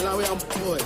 Malawi and boy.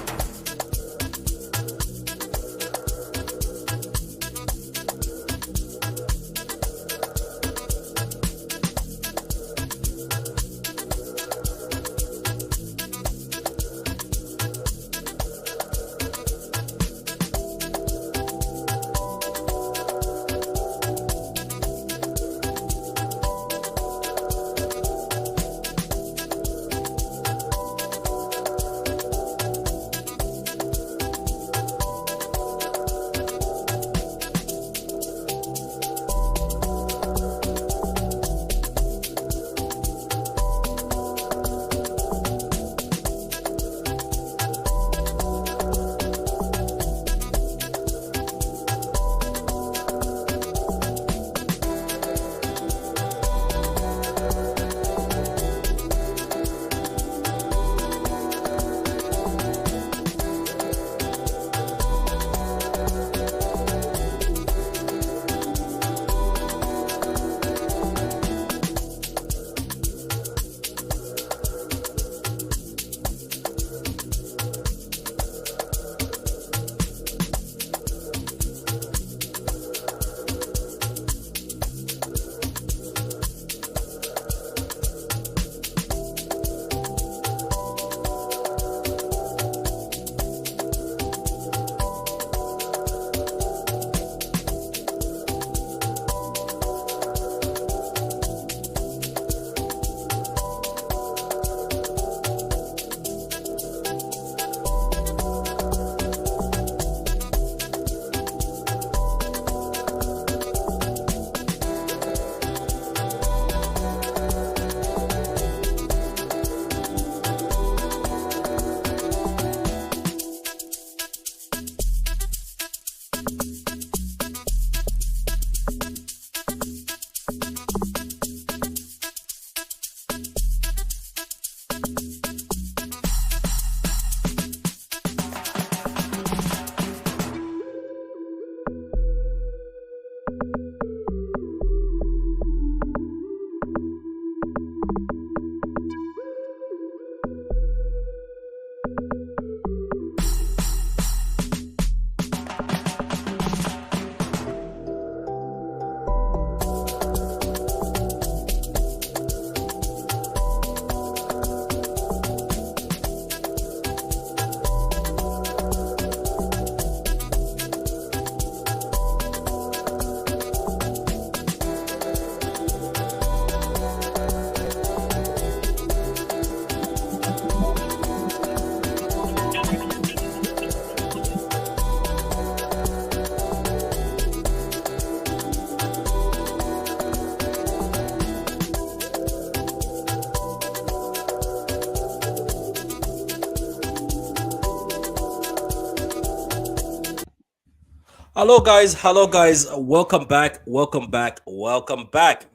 Hello guys, welcome back, welcome back, welcome back.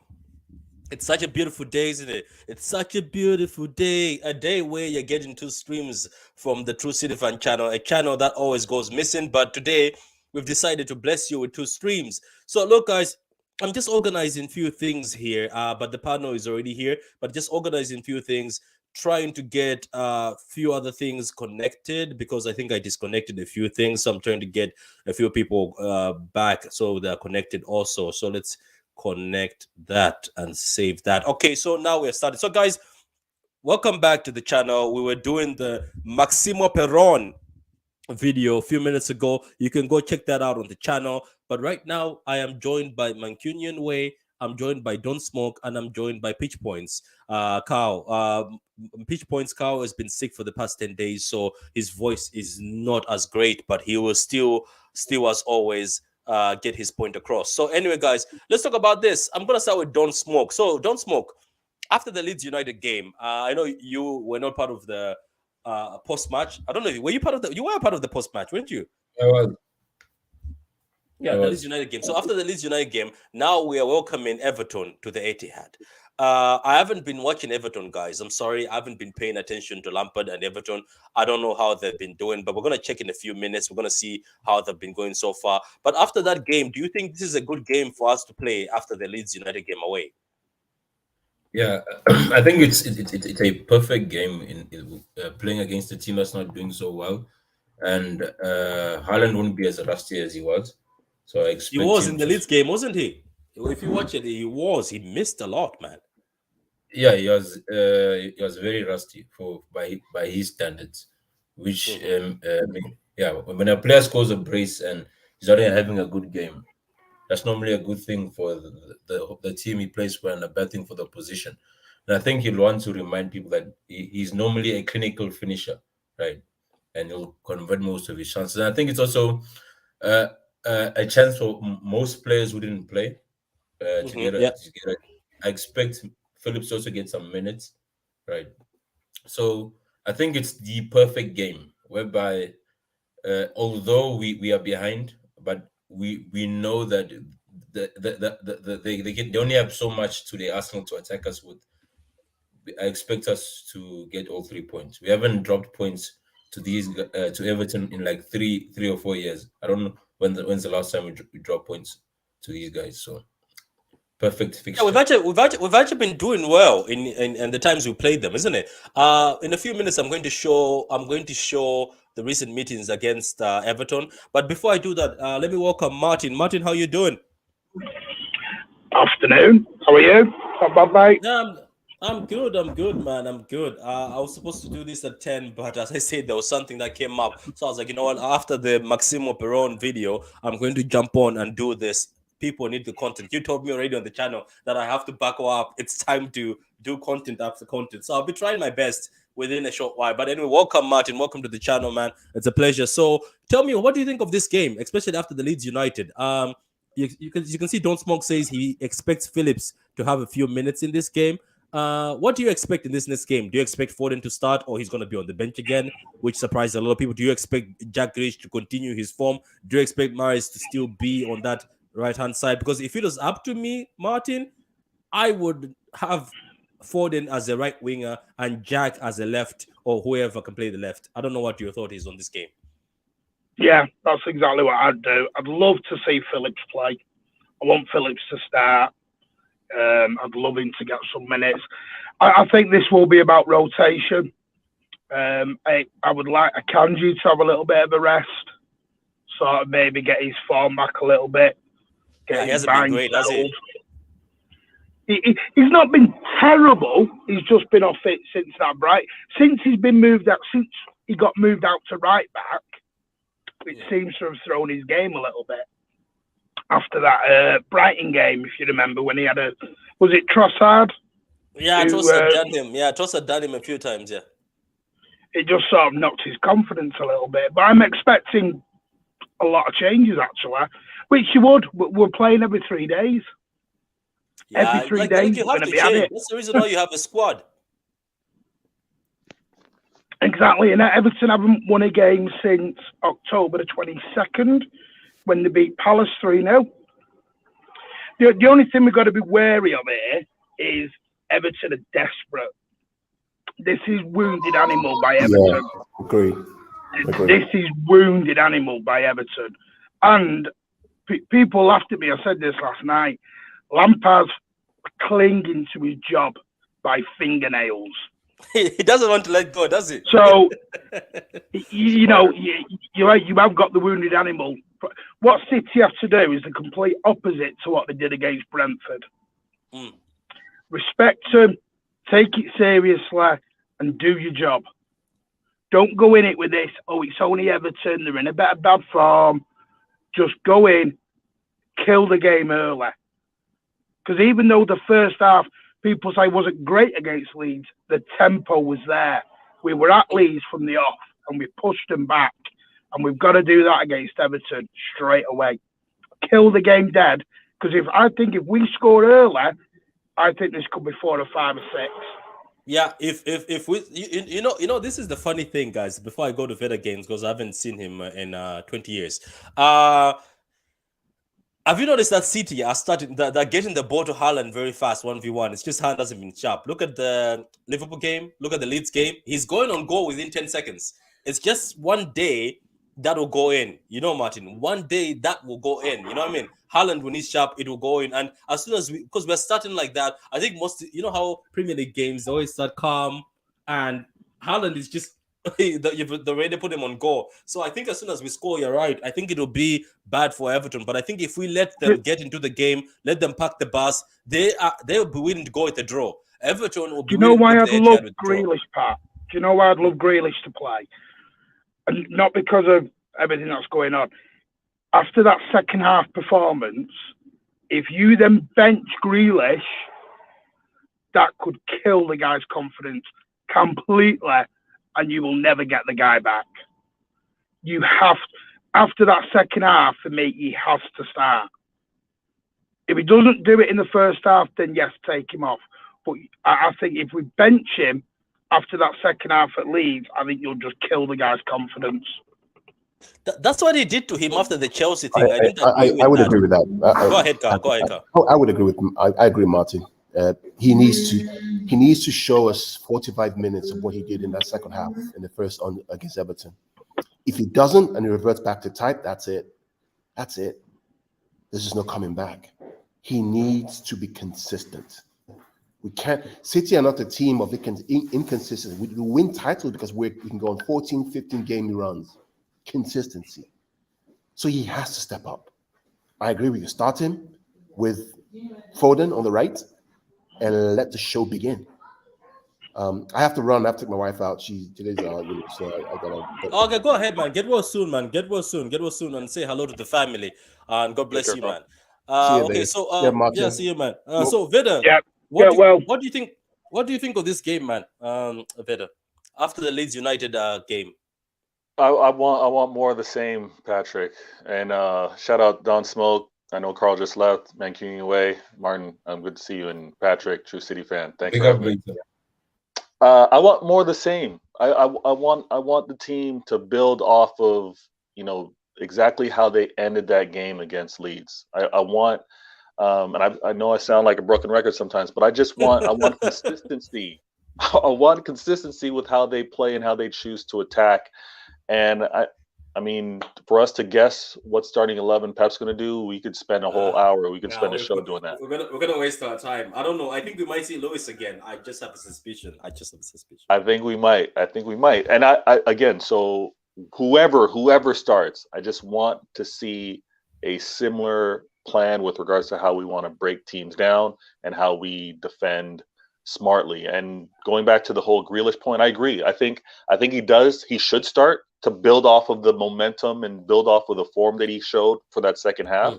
It's such a beautiful day, isn't it? It's such a beautiful day, a day where you're getting two streams from the True City Fan channel, a channel that always goes missing, but today we've decided to bless you with two streams. So look guys, I'm just organizing few things here, but the partner is already here, but just organizing few things, trying to get a few other things connected because I think I disconnected a few things. So I'm trying to get a few people back so they're connected also. So let's connect that and save that. Okay, so now we're started. So guys, welcome back to the channel. We were doing the Maximo Peron video a few minutes ago. You can go check that out on the channel. But right now, I am joined by Mancunian Way. I'm joined by Don't Smoke, and I'm joined by Pitch Points. Cow. Pitch Points Cow has been sick for the past 10 days, so his voice is not as great, but he will still as always, get his point across. So anyway, guys, let's talk about this. I'm gonna start with Don't Smoke. So Don't Smoke, after the Leeds United game, I know you were not part of the post match. I don't know. Were you part of the? You were part of the post match, weren't you? I was. Yeah, the Leeds United game. So after the Leeds United game, now we are welcoming Everton to the Etihad. I haven't been watching Everton, guys. I'm sorry, I haven't been paying attention to Lampard and Everton. I don't know how they've been doing, but we're gonna check in a few minutes. We're gonna see how they've been going so far. But after that game, do you think this is a good game for us to play after the Leeds United game away? Yeah, I think it's a perfect game in playing against a team that's not doing so well, and Haaland won't be as rusty as he was, so I He expect was him in the to. Leeds game, wasn't he? If you watch it, he was. He missed a lot, man. Yeah, he was very rusty for by his standards, which Hmm. yeah, when a player scores a brace and he's not having a good game, that's normally a good thing for the team he plays for and a bad thing for the position. And I think he'll want to remind people that he's normally a clinical finisher, right? And he'll convert most of his chances. And I think it's also uh, a chance for most players who didn't play Yeah. I expect Phillips to also get some minutes, right? So I think it's the perfect game whereby although we are behind, but we know that they only have so much to the Arsenal to attack us with. I expect us to get all 3 points. We haven't dropped points to Everton in like 3 or 4 years. I don't know when's the last time we dropped points to these guys. So perfect Yeah, we've fixture. actually we've actually we've actually been doing well in the times we played them, isn't it? In a few minutes, I'm going to show the recent meetings against Everton. But before I do that, let me welcome Martin. Martin, how you doing? Afternoon. How are you? Not bad, mate. Yeah, I'm good. I'm good, man. I'm good. I was supposed to do this at 10, but as I said, there was something that came up. So I was like, you know what? After the Maximo Peron video, I'm going to jump on and do this. People need the content. You told me already on the channel that I have to back up. It's time to do content after content. So I'll be trying my best within a short while. But anyway, welcome, Martin. Welcome to the channel, man. It's a pleasure. So tell me, what do you think of this game, especially after the Leeds United? You can see Don't Smoke says he expects Phillips to have a few minutes in this game. What do you expect in this next game? Do you expect Foden to start, or he's going to be on the bench again, which surprised a lot of people? Do you expect Jack Grealish to continue his form? Do you expect Maris to still be on that right hand side? Because if it was up to me, Martin, I would have Foden as a right winger and Jack as a left, or whoever can play the left. I don't know what your thought is on this game. Yeah, that's exactly what I'd do. I'd love to see Phillips play. I want Phillips to start. I'd love him to get some minutes. I think this will be about rotation. I would like Akanji to have a little bit of a rest, sort of maybe get his form back a little bit, Yeah, get he his hasn't been mind great, has he? settled. He's not been terrible. He's just been off it since that bright. Since he's been moved out, since he got moved out to right back, it Yeah. seems to have thrown his game a little bit. After that Brighton game, if you remember, when he had was it Trossard? Yeah, Who Trossard done him. Yeah, Trossard done him a few times. Yeah. it just sort of knocked his confidence a little bit. But I'm expecting a lot of changes actually, which you would. We're playing every 3 days. Every Yeah, three like days you we're have going to to be at change. it. That's the reason why you have a squad. Exactly. And Everton haven't won a game since October the 22nd when they beat Palace 3-0. The only thing we've got to be wary of here is Everton are desperate. This is wounded animal by Yeah, Everton. agree. Agree. This is wounded animal by Everton. And people laughed at me. I said this last night. Lampard's clinging to his job by fingernails. He doesn't want to let go, does he? So, you know, you have got the wounded animal. What City have to do is the complete opposite to what they did against Brentford. Mm. Respect them, take it seriously, and do your job. Don't go in it with this, oh, it's only Everton, they're in a bit of bad form. Just go in, kill the game early. Because even though the first half, people say wasn't great against Leeds, the tempo was there. We were at Leeds from the off, and we pushed them back. And we've got to do that against Everton straight away. Kill the game dead. Because if we score early, I think this could be 4 or 5 or 6. Yeah, if we you know this is the funny thing, guys. Before I go to further games, because I haven't seen him in 20 years. Have you noticed that City are starting? They're getting the ball to Haaland very fast, 1v1. It's just Haaland hasn't been sharp. Look at the Liverpool game. Look at the Leeds game. He's going on goal within 10 seconds. It's just one day that will go in. You know, Martin, one day that will go in. You know what I mean? Haaland, when he's sharp, it will go in. And as soon as because we're starting like that, I think most, you know how Premier League games they always start calm, and Haaland is just the way they put him on goal. So I think as soon as we score, you're right. I think it'll be bad for Everton. But I think if we let them get into the game, let them pack the bus, they'll be willing to go with the draw. Everton will Do be you know willing to why go I'd to the love Etihad with the draw. Grealish, Pat? Do you know why I'd love Grealish to play? And not because of everything that's going on. After that second half performance, if you then bench Grealish, that could kill the guy's confidence completely, and you will never get the guy back. You have, after that second half, for me, he has to start. If he doesn't do it in the first half, then yes, take him off. But I think if we bench him after that second half at Leeds, I think you'll just kill the guy's confidence. That's what he did to him after the Chelsea thing. I didn't I agree with would that. agree with that. Go ahead, Carl. Go ahead, Carl. I would agree with. I agree, Martin. He needs to show us 45 minutes of what he did in that second half in the first on against Everton. If he doesn't and he reverts back to type, that's it. That's it. There's just no coming back. He needs to be consistent. We can't. City are not a team of inconsistency. We win titles because we can go on 14, 15 game runs. Consistency. So he has to step up. I agree with you. Start him with Foden on the right and let the show begin. I have to run. I have to take my wife out. Today's so I gotta. Okay, go ahead, man. Get well soon, man. Get well soon. Get well soon, and say hello to the family. And God bless you, man. See you Okay, later. so Yeah, Martin. yeah, see you, man. So Vida, Yeah. what Well, do you think? What do you think of this game, man? Vida, after the Leeds United game. I want more of the same, Patrick. And shout out Don Smoke. I know Carl just left. Mancunian away. Martin, good to see you. And Patrick, True City fan. Thanks Big for up, having me. Victor. I want more of the same. I want the team to build off of exactly how they ended that game against Leeds. I want and I know I sound like a broken record sometimes, but I want consistency. I want consistency with how they play and how they choose to attack. And I mean, for us to guess what starting 11 Pep's going to do, we could spend a whole hour. We could spend a show doing that. We're gonna waste our time. I don't know. I think we might see Lewis again. I just have a suspicion. I think we might. And I again, so whoever starts, I just want to see a similar plan with regards to how we want to break teams down and how we defend smartly. And going back to the whole Grealish point, I agree. I think he should start to build off of the momentum and build off of the form that he showed for that second half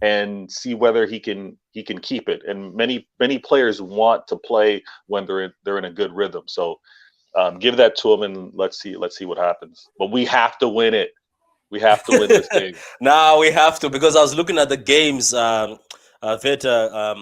and see whether he can keep it. And many players want to play when they're in a good rhythm. So give that to him and let's see what happens. But we have to win it. We have to win this game. Now we have to, because I was looking at the games, Veta,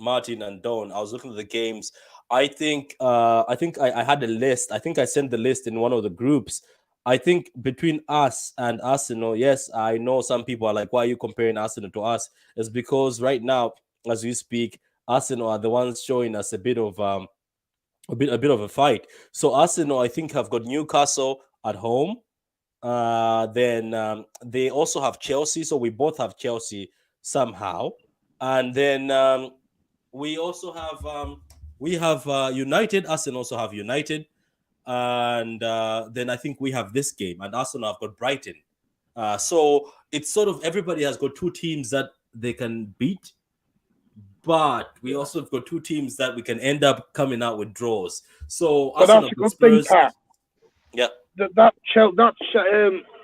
Martin and Don. I was looking at the games. I think I had a list. I think I sent the list in one of the groups. I think between us and Arsenal, yes, I know some people are like, why are you comparing Arsenal to us? It's because right now, as we speak, Arsenal are the ones showing us a bit of a fight. So Arsenal, I think, have got Newcastle at home. Then they also have Chelsea. So we both have Chelsea somehow. And then we also have United. Arsenal also have United. And then I think we have this game, and Arsenal have got Brighton. So it's sort of everybody has got two teams that they can beat, but we also have got two teams that we can end up coming out with draws. So Arsenal that's a good Spurs, thing, Pat. yeah. That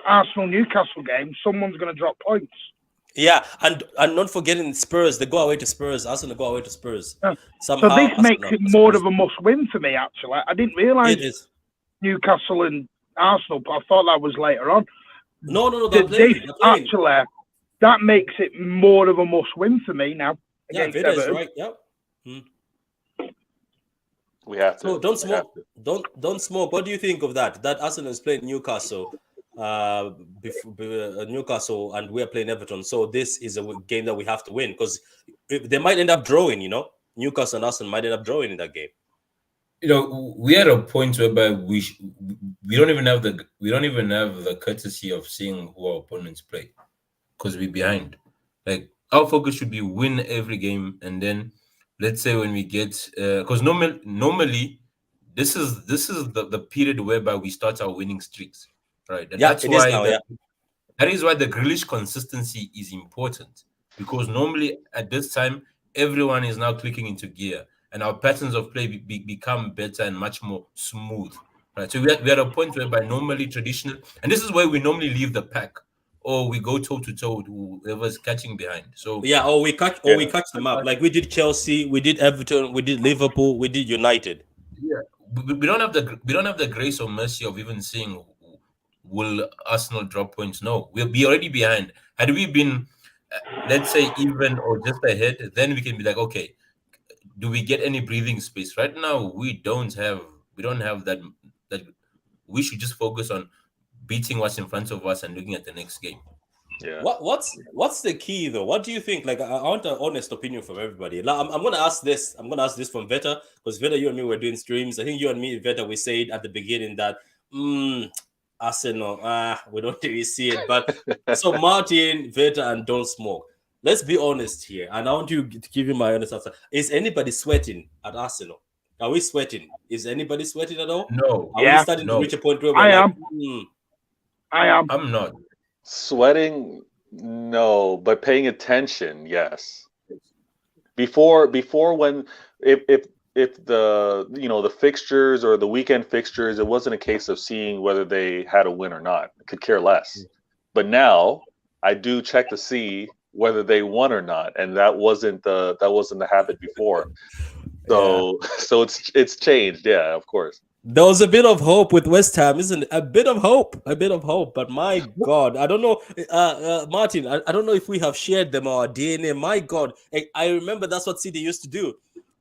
Arsenal Newcastle game, someone's going to drop points. Yeah, and not forgetting Spurs. They go away to Spurs. Arsenal go away to Spurs. Yeah. Somehow, So this Arsenal makes it more of a must-win for me, actually. I didn't realise It is. Newcastle and Arsenal, but I thought that was later on. No, they're playing. Actually, that makes it more of a must-win for me now. Yeah, Vida is right. Yeah. We have to. So don't smoke. Don't smoke. What do you think of that? That Arsenal is playing Newcastle, Newcastle, and we're playing Everton. So this is a game that we have to win, because they might end up drawing. Newcastle and Arsenal might end up drawing in that game. We had a point whereby we don't even have the courtesy of seeing who our opponents play because we're behind. Like our focus should be win every game, and then let's say when we get because normally this is the period whereby we start our winning streaks, right? And Yeah, that's it is why now. Yeah. that is why the Grealish consistency is important because normally at this time everyone is now clicking into gear and our patterns of play become better and much more smooth. Right, so we're at a point whereby normally traditional, and this is where we normally leave the pack, or we go toe to toe with whoever's catching behind. So Yeah, Yeah. we catch them up. Like we did Chelsea, we did Everton, we did Liverpool, we did United. yeah, we don't have the grace or mercy of even seeing will Arsenal drop points. No, we'll be already behind. Had we been, let's say, even or just ahead, then we can be like, okay, do we get any breathing space? Right now, we don't have that. That we should just focus on beating what's in front of us and looking at the next game. Yeah. What's the key though? What do you think? Like I want an honest opinion from everybody. Like, I'm gonna ask this. I'm gonna ask this from Veta because Veta, you and me were doing streams. I think you and me, Veta, we said at the beginning that Arsenal, we don't really see it. But so Martin, Veta, and Don't Smoke. Let's be honest here, and I want you to give you my honest answer. Is anybody sweating at Arsenal? Are we sweating? Is anybody sweating at all? No, Are we Yeah. starting to no, reach a point where we're I like, am. I am. I'm not. Sweating, no, but paying attention, yes. Before when if the the fixtures or the weekend fixtures, it wasn't a case of seeing whether they had a win or not. I could care less. But now I do check to see whether they won or not, and that wasn't the habit before. So so it's changed, yeah, of course. there was a bit of hope with West Ham, isn't it? A bit of hope. But my God, I don't know, Martin. I don't know if we have shared them or DNA. My God, I remember that's what City used to do.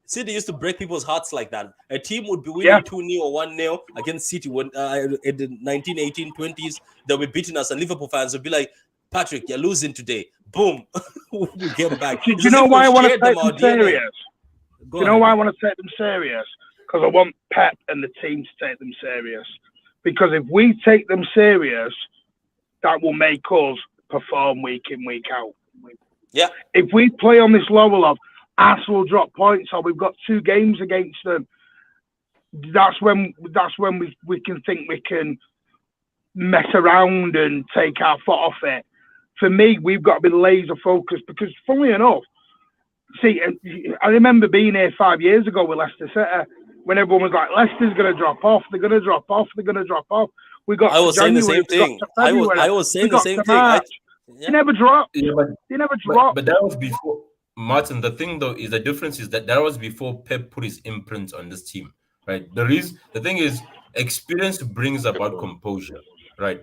City used to break people's hearts like that. A team would be winning Yeah. 2-0 or 1-0 against City when in the 1918 20s they'll be beating us, and Liverpool fans would be like, "Patrick, you're losing today." Boom, we get back. Do It's you as know if why I we've want to shared take our them DNA. serious? Go Do you know ahead. why I want to take them serious? Because I want Pep and the team to take them serious. Because if we take them serious, that will make us perform week in, week out. Yeah. If we play on this level of Arsenal drop points or we've got 2 games against them, that's when we can think we can mess around and take our foot off it. For me, we've got to be laser focused because, funnily enough, see, I remember being here 5 years ago with Leicester City when everyone was like, Leicester's going to drop off, they're going to drop off, they're going to drop off. We got I was to saying the January, same thing. we got to February, I was saying we the got same to thing. March. They never dropped. Yeah, They never dropped. but that was before Martin. The thing though is the difference is that was before Pep put his imprint on this team, right? The thing is experience brings about composure, right?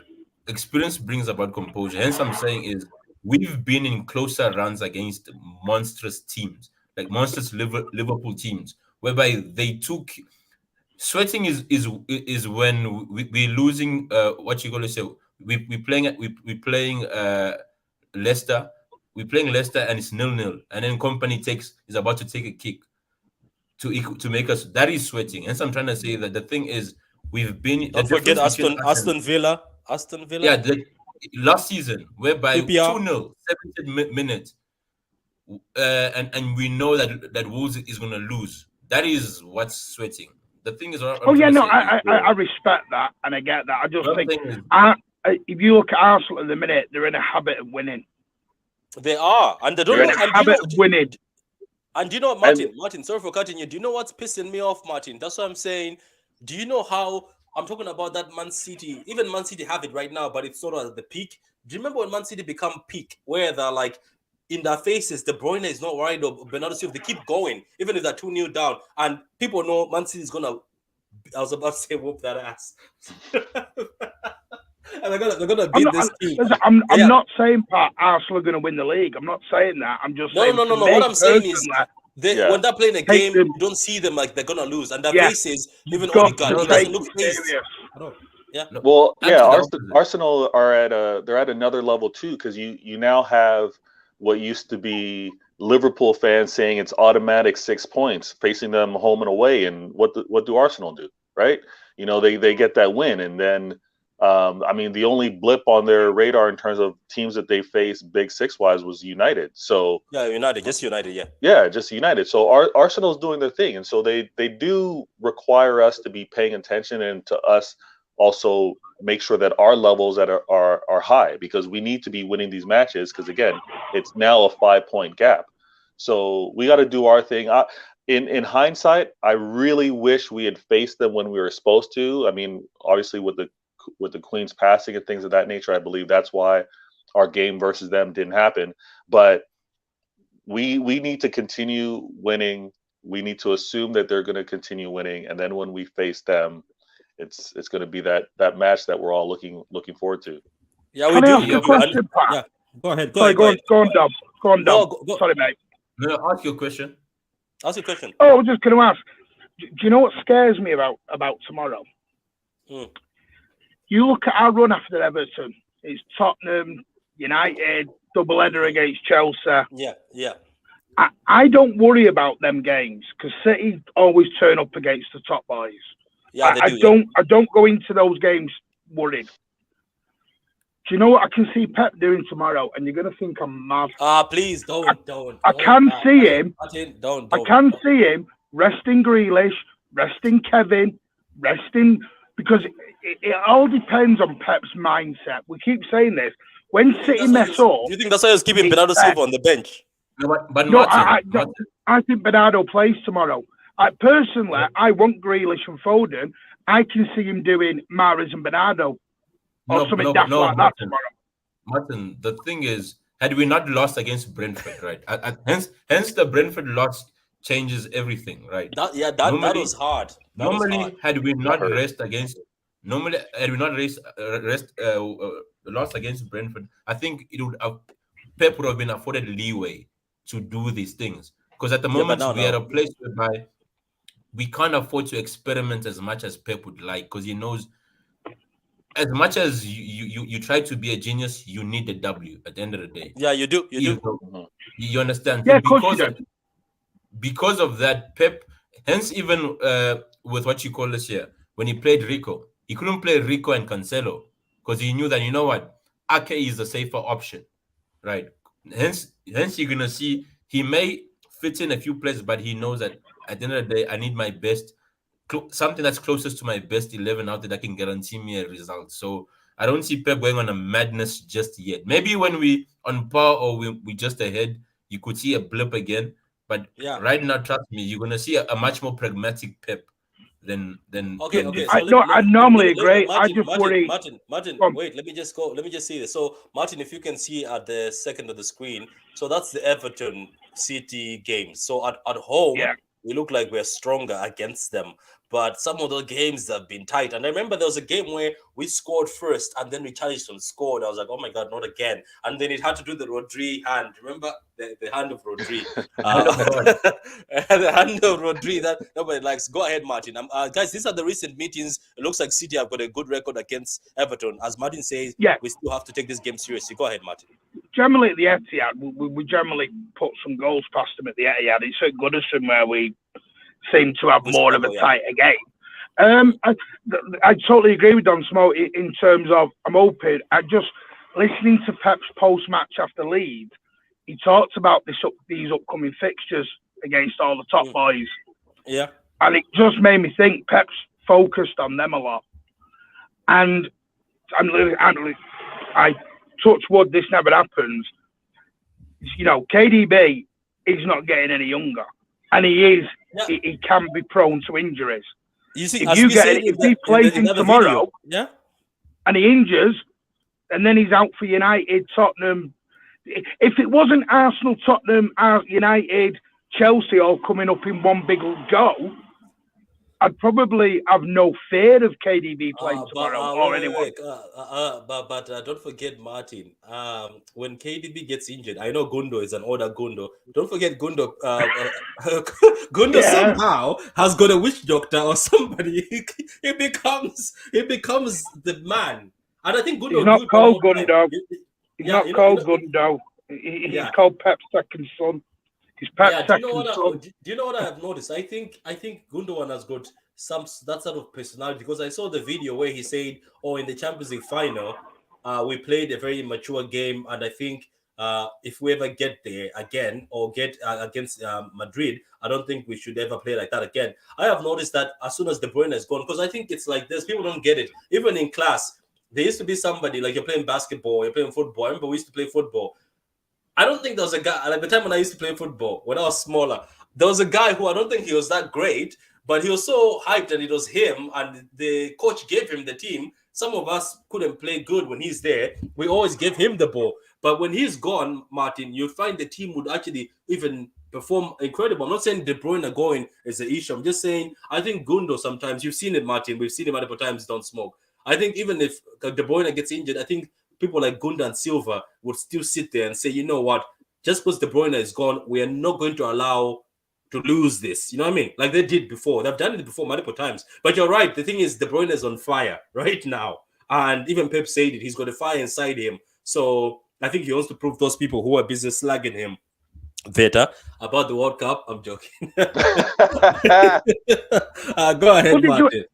Experience brings about composure. Hence, I'm saying is we've been in closer runs against monstrous teams, like monstrous Liverpool teams, whereby they took sweating is when we're losing what you gonna say we playing Leicester Leicester and it's 0-0 and then company is about to take a kick to make us that is sweating. And so I'm trying to say that the thing is we've been the Don't forget difference between us and Aston Villa. Aston Villa. yeah last season whereby QPR. 2-0 70th minute and we know that Wolves is going to lose. That is what's sweating. The thing is, what I'm Oh yeah, trying to no, say I respect that and I get that. I just one think thing is, if you look at Arsenal at the minute, they're in a habit of winning. They are, and they don't They're know. in a And habit of winning. And do you know, Martin, sorry for cutting you. Do you know what's pissing me off, Martin? That's what I'm saying. Do you know how I'm talking about that Man City? Even Man City have it right now, but it's sort of at the peak. Do you remember when Man City become peak, where they're like in their faces, De Bruyne is not worried of Bernardo Silva. They keep going, even if they're 2-0 down, and people know Man City is gonna. I was about to say whoop that ass. And they're gonna beat this team. I'm not saying, Pat, Arsenal are going to win the league. I'm not saying that. I'm just saying. No. What I'm saying is, when they're playing a game, them, you don't see them like they're gonna lose, and their Yeah. faces, even got Odegaard, to he doesn't take look it phased. serious. Yeah. Well, yeah, Actually, the opposite. Arsenal are they're at another level too, because you now have what used to be Liverpool fans saying it's automatic 6 points facing them home and away, and what do Arsenal do, right? they get that win, and then I mean, the only blip on their radar in terms of teams that they faced Big Six wise was United. So Just United, just United. So Arsenal's doing their thing, and so they do require us to be paying attention, and to us also make sure that our levels that are high, because we need to be winning these matches, because again, it's now a 5-point gap. So we got to do our thing. In hindsight, I really wish we had faced them when we were supposed to. I mean, obviously with the Queen's passing and things of that nature, I believe that's why our game versus them didn't happen. But we need to continue winning. We need to assume that they're going to continue winning, and then when we face them, it's going to be that match that we're all looking forward to. Yeah, we Can do. I ask a question, Pat? Yeah, go ahead. Sorry, go on, Dom. Go on, Dom. Go. Sorry, mate. No, ask your question. Ask your question. Oh, I was just going to ask. Do you know what scares me about tomorrow? You look at our run after Everton. It's Tottenham, United, double header against Chelsea. Yeah. I don't worry about them games because City always turn up against the top boys. Yeah, they do. I don't go into those games worried. Do you know what I can see Pep doing tomorrow? And you're gonna think I'm mad. Please don't. I can see him. Don't. I can see him resting Grealish, resting Kevin, resting, because it all depends on Pep's mindset. We keep saying this. When City mess up, do you think that's why he's keeping Bernardo Silva on the bench? No, but no, Martin, I think Bernardo plays tomorrow. Personally, I want Grealish and Foden. I can see him doing Mahrez and Bernardo or something like that Martin, tomorrow. Martin, the thing is, had we not lost against Brentford, right? Hence the Brentford loss changes everything, right? That was hard. Had we not lost against Brentford, I think Pep would have been afforded leeway to do these things, because at the moment we are at a place whereby we can't afford to experiment as much as Pep would like, because he knows as much as you try to be a genius, you need a W at the end of the day. Yeah, you do. You understand? Yeah, because of that, Pep, hence even with what you call this year, when he played Rico, he couldn't play Rico and Cancelo because he knew that, you know what, Ake is the safer option, right? Hence you're going to see he may fit in a few plays, but he knows that at the end of the day, I need my best, something that's closest to my best 11 out there that can guarantee me a result. So I don't see Pep going on a madness just yet. Maybe when we on par or we just ahead, you could see a blip again. But right now, trust me, you're going to see a much more pragmatic Pep than. Okay. So I normally agree. I just worry. Martin, wait. Let me just go. Let me just see this. So, Martin, if you can see at the second of the screen, so that's the Everton City game. So at home, we look like we're stronger against them. But some of the games have been tight. And I remember there was a game where we scored first and then we challenged and scored. I was like, oh my God, not again. And then it had to do the Rodri hand. Remember the hand of Rodri? The hand of Rodri that nobody likes. Go ahead, Martin. Guys, these are the recent meetings. It looks like City have got a good record against Everton. As Martin says, we still have to take this game seriously. Go ahead, Martin. Generally at the Etihad, we generally put some goals past them at the Etihad. It's at Goodison where we seem to have more of a tighter game. I totally agree with Don Smo in terms of, I'm hoping, just listening to Pep's post-match after Leeds, he talked about these upcoming fixtures against all the top boys. Yeah. And it just made me think Pep's focused on them a lot. And I touch wood, this never happens. You know, KDB is not getting any younger. And he can be prone to injuries. You see, if he plays in tomorrow, and he injures, and then he's out for United, Tottenham. If it wasn't Arsenal, Tottenham, United, Chelsea all coming up in one big go, I'd probably have no fear of KDB playing tomorrow or anyone. But don't forget, Martin, when KDB gets injured, I know Gundo is an older Gundo. Don't forget Gundo. Gundo somehow has got a witch doctor or somebody. He becomes the man. And I think Gundo. He's not called Gundo. He's not called Gundo. He's called Pep's second son. His Pep's second son. Do you know what I have noticed? I think Gundogan has got that sort of personality, because I saw the video where he said, "Oh, in the Champions League final, we played a very mature game, and I think if we ever get there again or get against Madrid, I don't think we should ever play like that again." I have noticed that as soon as De Bruyne is gone, because I think it's like this, people don't get it. Even in class, there used to be somebody like you're playing basketball, you're playing football. I remember we used to play football. I don't think there was a guy at the time when I used to play football, when I was smaller. There was a guy who I don't think he was that great, but he was so hyped and it was him, and the coach gave him the team. Some of us couldn't play good when he's there. We always give him the ball. But when he's gone, Martin, you find the team would actually even perform incredible. I'm not saying De Bruyne going is the issue. I'm just saying I think Gundo sometimes, you've seen it, Martin. We've seen him multiple times, don't smoke. I think even if De Bruyne gets injured, I think people like Gunda and Silva would still sit there and say, you know what, just because De Bruyne is gone, we are not going to allow to lose this. You know what I mean? Like they did before. They've done it before multiple times. But you're right. The thing is, De Bruyne is on fire right now. And even Pep said it. He's got a fire inside him. So I think he wants to prove those people who are busy slagging him, Veta, about the World Cup. I'm joking. Go ahead, Martin.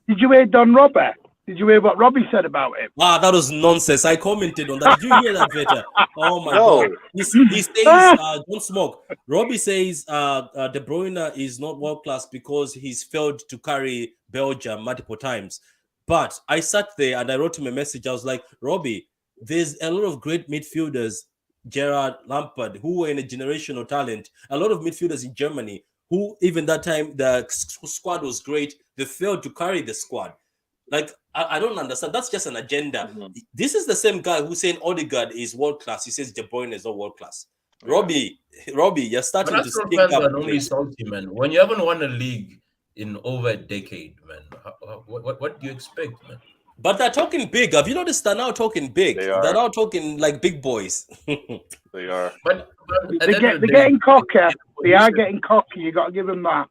Did you hear Don Robert? Did you hear what Robbie said about it? That was nonsense. I commented on that. Did you hear that, Veta? Oh my God. He says, don't smoke. Robbie says De Bruyne is not world class because he's failed to carry Belgium multiple times. But I sat there and I wrote him a message. I was like, Robbie, there's a lot of great midfielders, Gerrard, Lampard, who were in a generational talent. A lot of midfielders in Germany who, even that time, the squad was great. They failed to carry the squad. Like, I don't understand. That's just an agenda. Mm-hmm. This is the same guy who's saying Odegaard is world class. He says De Bruyne is not world class. Yeah. Robbie, you're starting to speak up. Only salty, man. When you haven't won a league in over a decade, man, what do you expect, man? But they're talking big. Have you noticed they're now talking big? They're now talking like big boys. They are. But they're getting cocky. They are getting cocky. You got to give them that.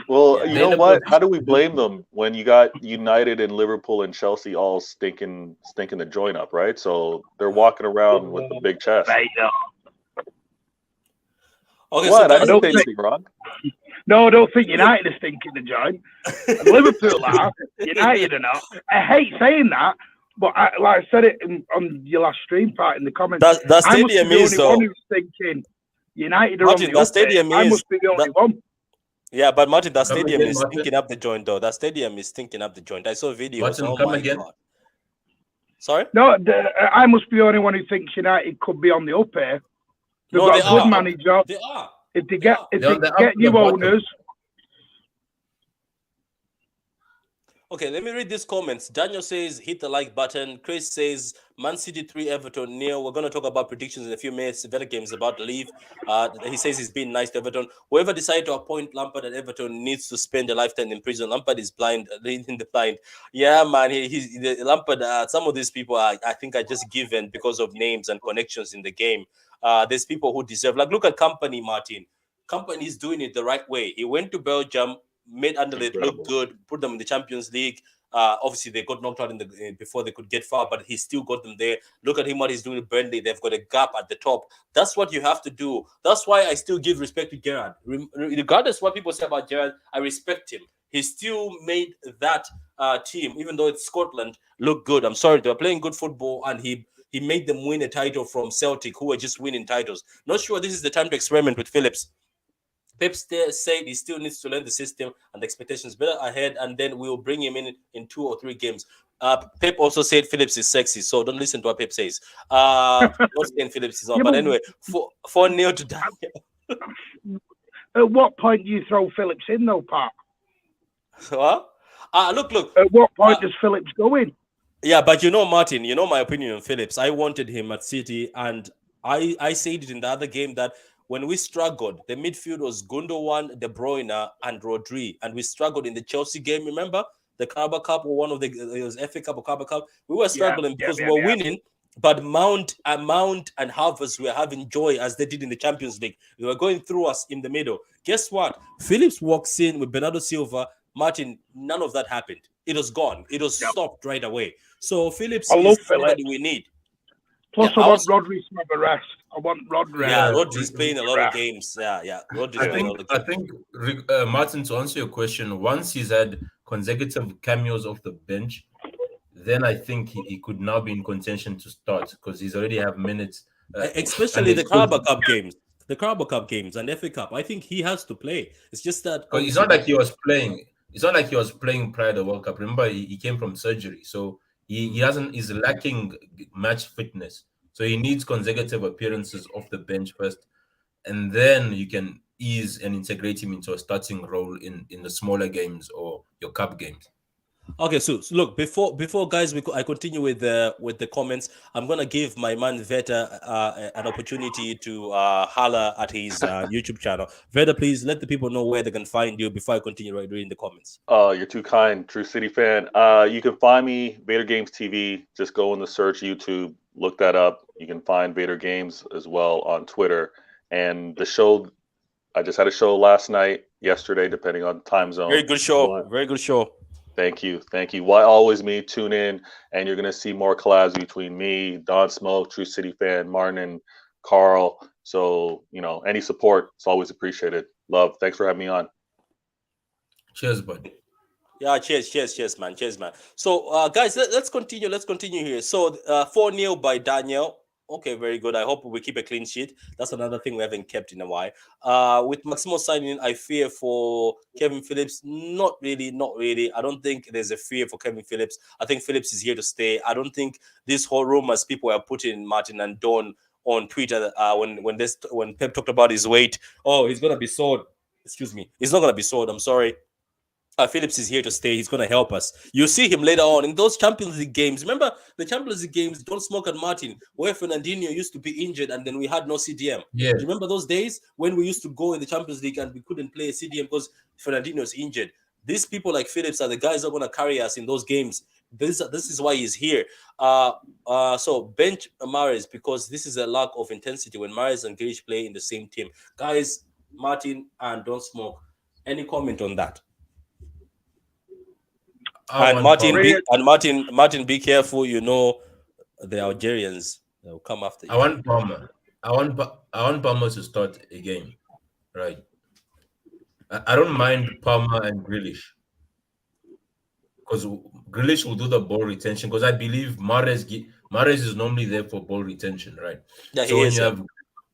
Well, you know what? How do we blame them when you got United and Liverpool and Chelsea all stinking the joint up, right? So they're walking around with the big chest. Right. Okay, what? So I don't think anything wrong. No, I don't think United are stinking the joint. Liverpool are. United are not. I hate saying that, but like I said it on your last stream part in the comments. That stadium is though. One who's thinking United are Martin, on the stadium I must be the only one. Yeah, but Martin, that stadium is stinking up the joint, though. That stadium is stinking up the joint. I saw videos. Martin, come again. God. Sorry? No, I must be the only one who thinks United could be on the up here. They've got a good manager. They are. If they get new owners. Okay, let me read these comments. Daniel says, hit the like button. Chris says, Man City 3, Everton nil. We're going to talk about predictions in a few minutes. Veta game's about to leave. He says he's been nice to Everton. Whoever decided to appoint Lampard at Everton needs to spend a lifetime in prison. Lampard is blind, in the blind. Yeah, man. Lampard, some of these people, I think, are just given because of names and connections in the game. There's people who deserve. Like, look at Company, Martin. Company is doing it the right way. He went to Belgium, made Anderlecht look good, put them in the Champions League. Obviously, they got knocked out before they could get far, but he still got them there. Look at him, what he's doing with Burnley. They've got a gap at the top. That's what you have to do. That's why I still give respect to Gerrard. Regardless of what people say about Gerrard, I respect him. He still made that team, even though it's Scotland, look good. I'm sorry, they were playing good football, and he made them win a title from Celtic, who were just winning titles. Not sure this is the time to experiment with Phillips. Pep said he still needs to learn the system and the expectations better ahead, and then we'll bring him in 2 or 3 games. Pep also said Phillips is sexy, so don't listen to what Pep says. Not saying Phillips is not, but anyway, 4-0 to Daniel. At what point do you throw Phillips in, though, Pat? What? Look. At what point does Phillips go in? Yeah, but Martin, you know my opinion on Phillips. I wanted him at City, and I said it in the other game that when we struggled, the midfield was Gundogan, De Bruyne, and Rodri, and we struggled in the Chelsea game. Remember the Carabao Cup or one of it was FA Cup or Carabao Cup. We were struggling because we were winning, but Mount and Havertz were having joy as they did in the Champions League. They were going through us in the middle. Guess what? Phillips walks in with Bernardo Silva. Martin, none of that happened. It was gone. It was stopped right away. So Phillips is somebody we need. Plus, I want Rodri to have a rest. I want Rodri. Yeah, Rodri's playing a lot of games. Yeah. Rodri's playing a lot of I games. think Martin, to answer your question, once he's had consecutive cameos off the bench, then I think he could now be in contention to start because he's already have minutes. And Especially they the scored. Carabao Cup games. The Carabao Cup games and FA Cup. I think he has to play. It's just that Because it's obviously not like he was playing. It's not like he was playing prior to the World Cup. Remember, he came from surgery, so he hasn't. He's lacking match fitness. So he needs consecutive appearances off the bench first, and then you can ease and integrate him into a starting role in the smaller games or your cup games. Okay, so look, before guys, I continue with the comments. I'm gonna give my man Veta an opportunity to holler at his YouTube channel. Veta, please let the people know where they can find you before I continue reading the comments. You're too kind, True City fan. You can find me, Vader Games TV. Just go in the search YouTube, look that up. You can find Vader Games as well on Twitter. And the show, I just had a show last night, yesterday, depending on time zone. Very good show. Very good show. Thank you. Why always me? Tune in, and you're gonna see more collabs between me, Don Smoke, True City fan, Martin, and Carl. So any support, it's always appreciated. Love. Thanks for having me on. Cheers, bud. Yeah, cheers, man. So, guys, let's continue. Let's continue here. So, 4-0 by Daniel. Okay, very good. I hope we keep a clean sheet. That's another thing we haven't kept in a while. With Maximo signing, I fear for Kevin Phillips. Not really. I don't think there's a fear for Kevin Phillips. I think Phillips is here to stay. I don't think this whole rumors people were putting Martin and Don on Twitter when Pep talked about his weight. Oh, he's gonna be sold. Excuse me. He's not gonna be sold. I'm sorry. Phillips is here to stay. He's going to help us. You'll see him later on in those Champions League games. Remember the Champions League games, Don Smoke and Martin, where Fernandinho used to be injured and then we had no CDM. Yeah. Do you remember those days when we used to go in the Champions League and we couldn't play a CDM because Fernandinho was injured? These people like Phillips are the guys that are going to carry us in those games. This is why he's here. So bench Mahrez because this is a lack of intensity when Mahrez and Grealish play in the same team. Guys, Martin and Don Smoke, any comment on that? And Martin, be careful. The Algerians will come after you. I want Palmer to start a game, right? I don't mind Palmer and Grealish because Grealish will do the ball retention because I believe Mahrez is normally there for ball retention, right? Yeah, so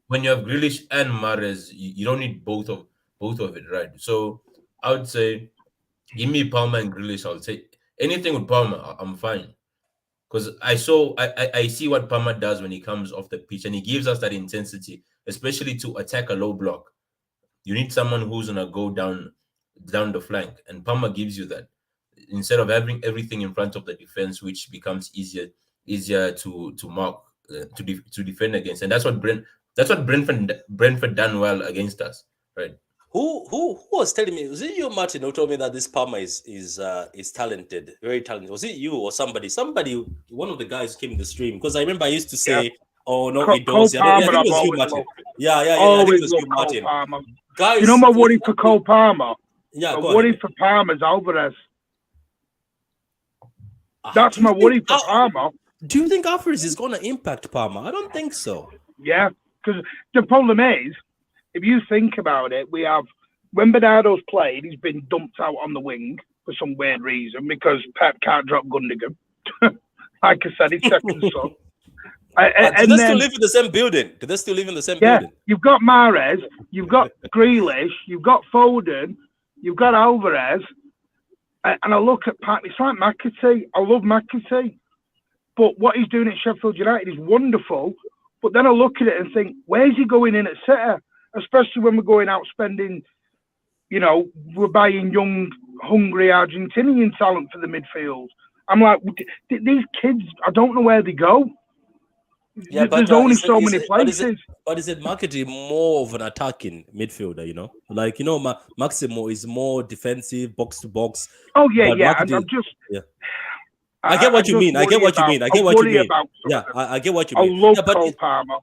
when you have Grealish and Mahrez, you don't need both of it, right? So I would say, give me Palmer and Grealish. I'll say anything with Palmer, I'm fine. Because I see what Palmer does when he comes off the pitch and he gives us that intensity, especially to attack a low block. You need someone who's gonna go down the flank, and Palmer gives you that instead of having everything in front of the defense, which becomes easier to mark to defend against, and that's what Brentford done well against us, right? Who was telling me? Was it you, Martin, who told me that this Palmer is talented, very talented? Was it you or somebody? One of the guys who came in the stream because I remember I used to say, "Oh no, it does." I think it was you, Martin. Yeah. I think it was you, Martin. Palmer. Guys, you know my worry for Cole Palmer. Yeah, my worry for Palmer's Alvarez. That's my worry for Palmer. Do you think Alvarez is going to impact Palmer? I don't think so. Yeah, because the problem is, if you think about it, we have when Bernardo's played, he's been dumped out on the wing for some weird reason because Pep can't drop Gundogan. Like I said, he's second son. Do they still live in the same building? Yeah, you've got Mahrez, you've got Grealish, you've got Foden, you've got Alvarez, and I look at Pat. It's like McAtee. I love McAtee, but what he's doing at Sheffield United is wonderful. But then I look at it and think, where's he going in at City? Especially when we're going out spending, we're buying young, hungry Argentinian talent for the midfield. I'm like, these kids, I don't know where they go. Yeah, there's only so many places. But is it marketing more of an attacking midfielder? Maximo is more defensive, box to box. Oh yeah. I get what you mean. I get what you mean. Yeah, I get what you mean. I love Cole Palmer.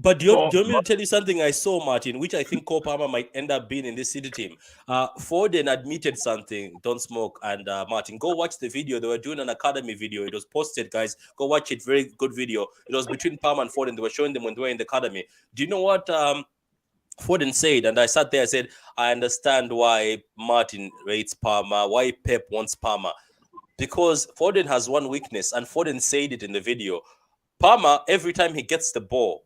But do you want me to tell you something I saw, Martin, which I think Cole Palmer might end up being in this City team? Foden admitted something, Don't Smoke and Martin. Go watch the video. They were doing an academy video. It was posted, guys. Go watch it. Very good video. It was between Palmer and Foden. They were showing them when they were in the academy. Do you know what Foden said? And I sat there, I said, I understand why Martin rates Palmer, why Pep wants Palmer. Because Foden has one weakness, and Foden said it in the video. Palmer, every time he gets the ball,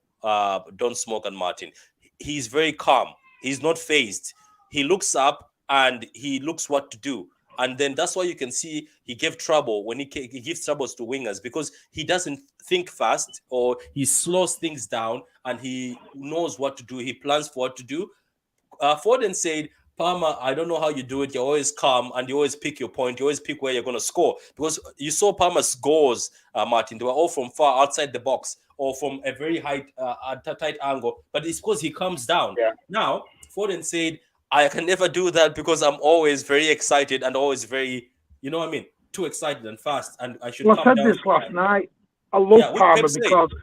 Don't Smoke and Martin, he's very calm. He's not phased. He looks up and he looks what to do. And then that's why you can see he gave trouble when he gives troubles to wingers, because he doesn't think fast, or he slows things down and he knows what to do. He plans for what to do. Foden said, Palmer, I don't know how you do it. You're always calm and you always pick your point. You always pick where you're going to score. Because you saw Palmer's goals, Martin. They were all from far outside the box or from a very high, tight angle. But it's because he comes down. Yeah. Now, Foden said, I can never do that because I'm always very excited and always very, you know what I mean, too excited and fast. And I should I come said down. this last night. I love Palmer because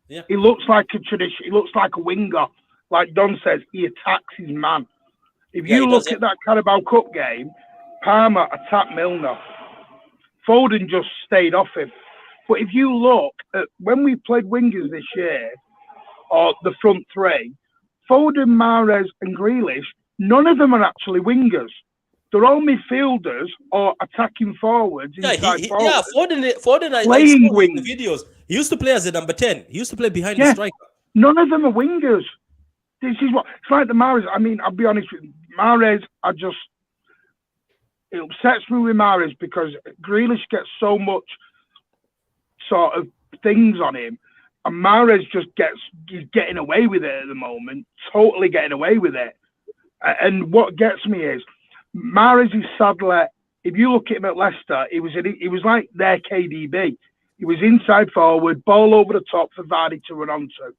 he looks like a tradition. He looks like a winger. Like Don says, he attacks his man. If you look at that Carabao Cup game, Palmer attacked Milner. Foden just stayed off him. But if you look at when we played wingers this year, or the front three, Foden, Mahrez and Grealish, none of them are actually wingers. They're all midfielders or attacking forwards. Foden, I playing saw in the videos. He used to play as a number 10. He used to play behind the striker. None of them are wingers. This is what it's like the Mahrez. I mean, I'll be honest with you. Mahrez, it upsets me with Mahrez because Grealish gets so much sort of things on him, and Mahrez he's getting away with it at the moment, totally getting away with it. And what gets me is Mahrez is sadly, if you look at him at Leicester, he was like their KDB. He was inside forward, ball over the top for Vardy to run onto.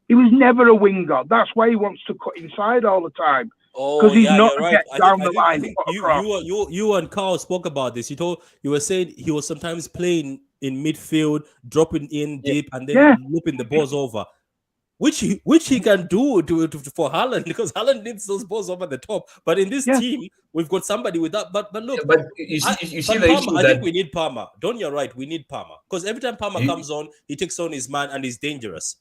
He was never a winger. That's why he wants to cut inside all the time. Because he's not right. get down the line. You and Carl spoke about this. You were saying he was sometimes playing in midfield, dropping in deep, and then looping the balls over, which he can do for Haaland, because Haaland needs those balls over the top. But in this team, we've got somebody with that. But look, but you see the Palmer, issue I that think we need Palmer. Don, you're right. We need Palmer, because every time Palmer comes on, he takes on his man and he's dangerous.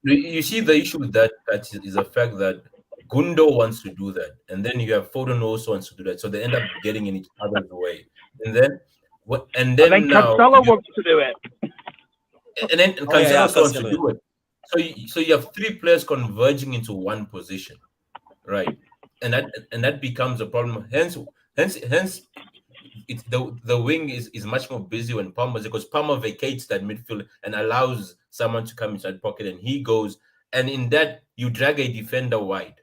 You see the issue with that is the fact that Gundo wants to do that, and then you have Foden also wants to do that, so they end up getting in each other's way. And then Cancelo wants to do it. And then Cancelo also wants to do it. So you have three players converging into one position, right? And that becomes a problem. Hence, it's the wing is much more busy when Palmer, because Palmer vacates that midfield and allows someone to come inside pocket, and he goes, and in that you drag a defender wide,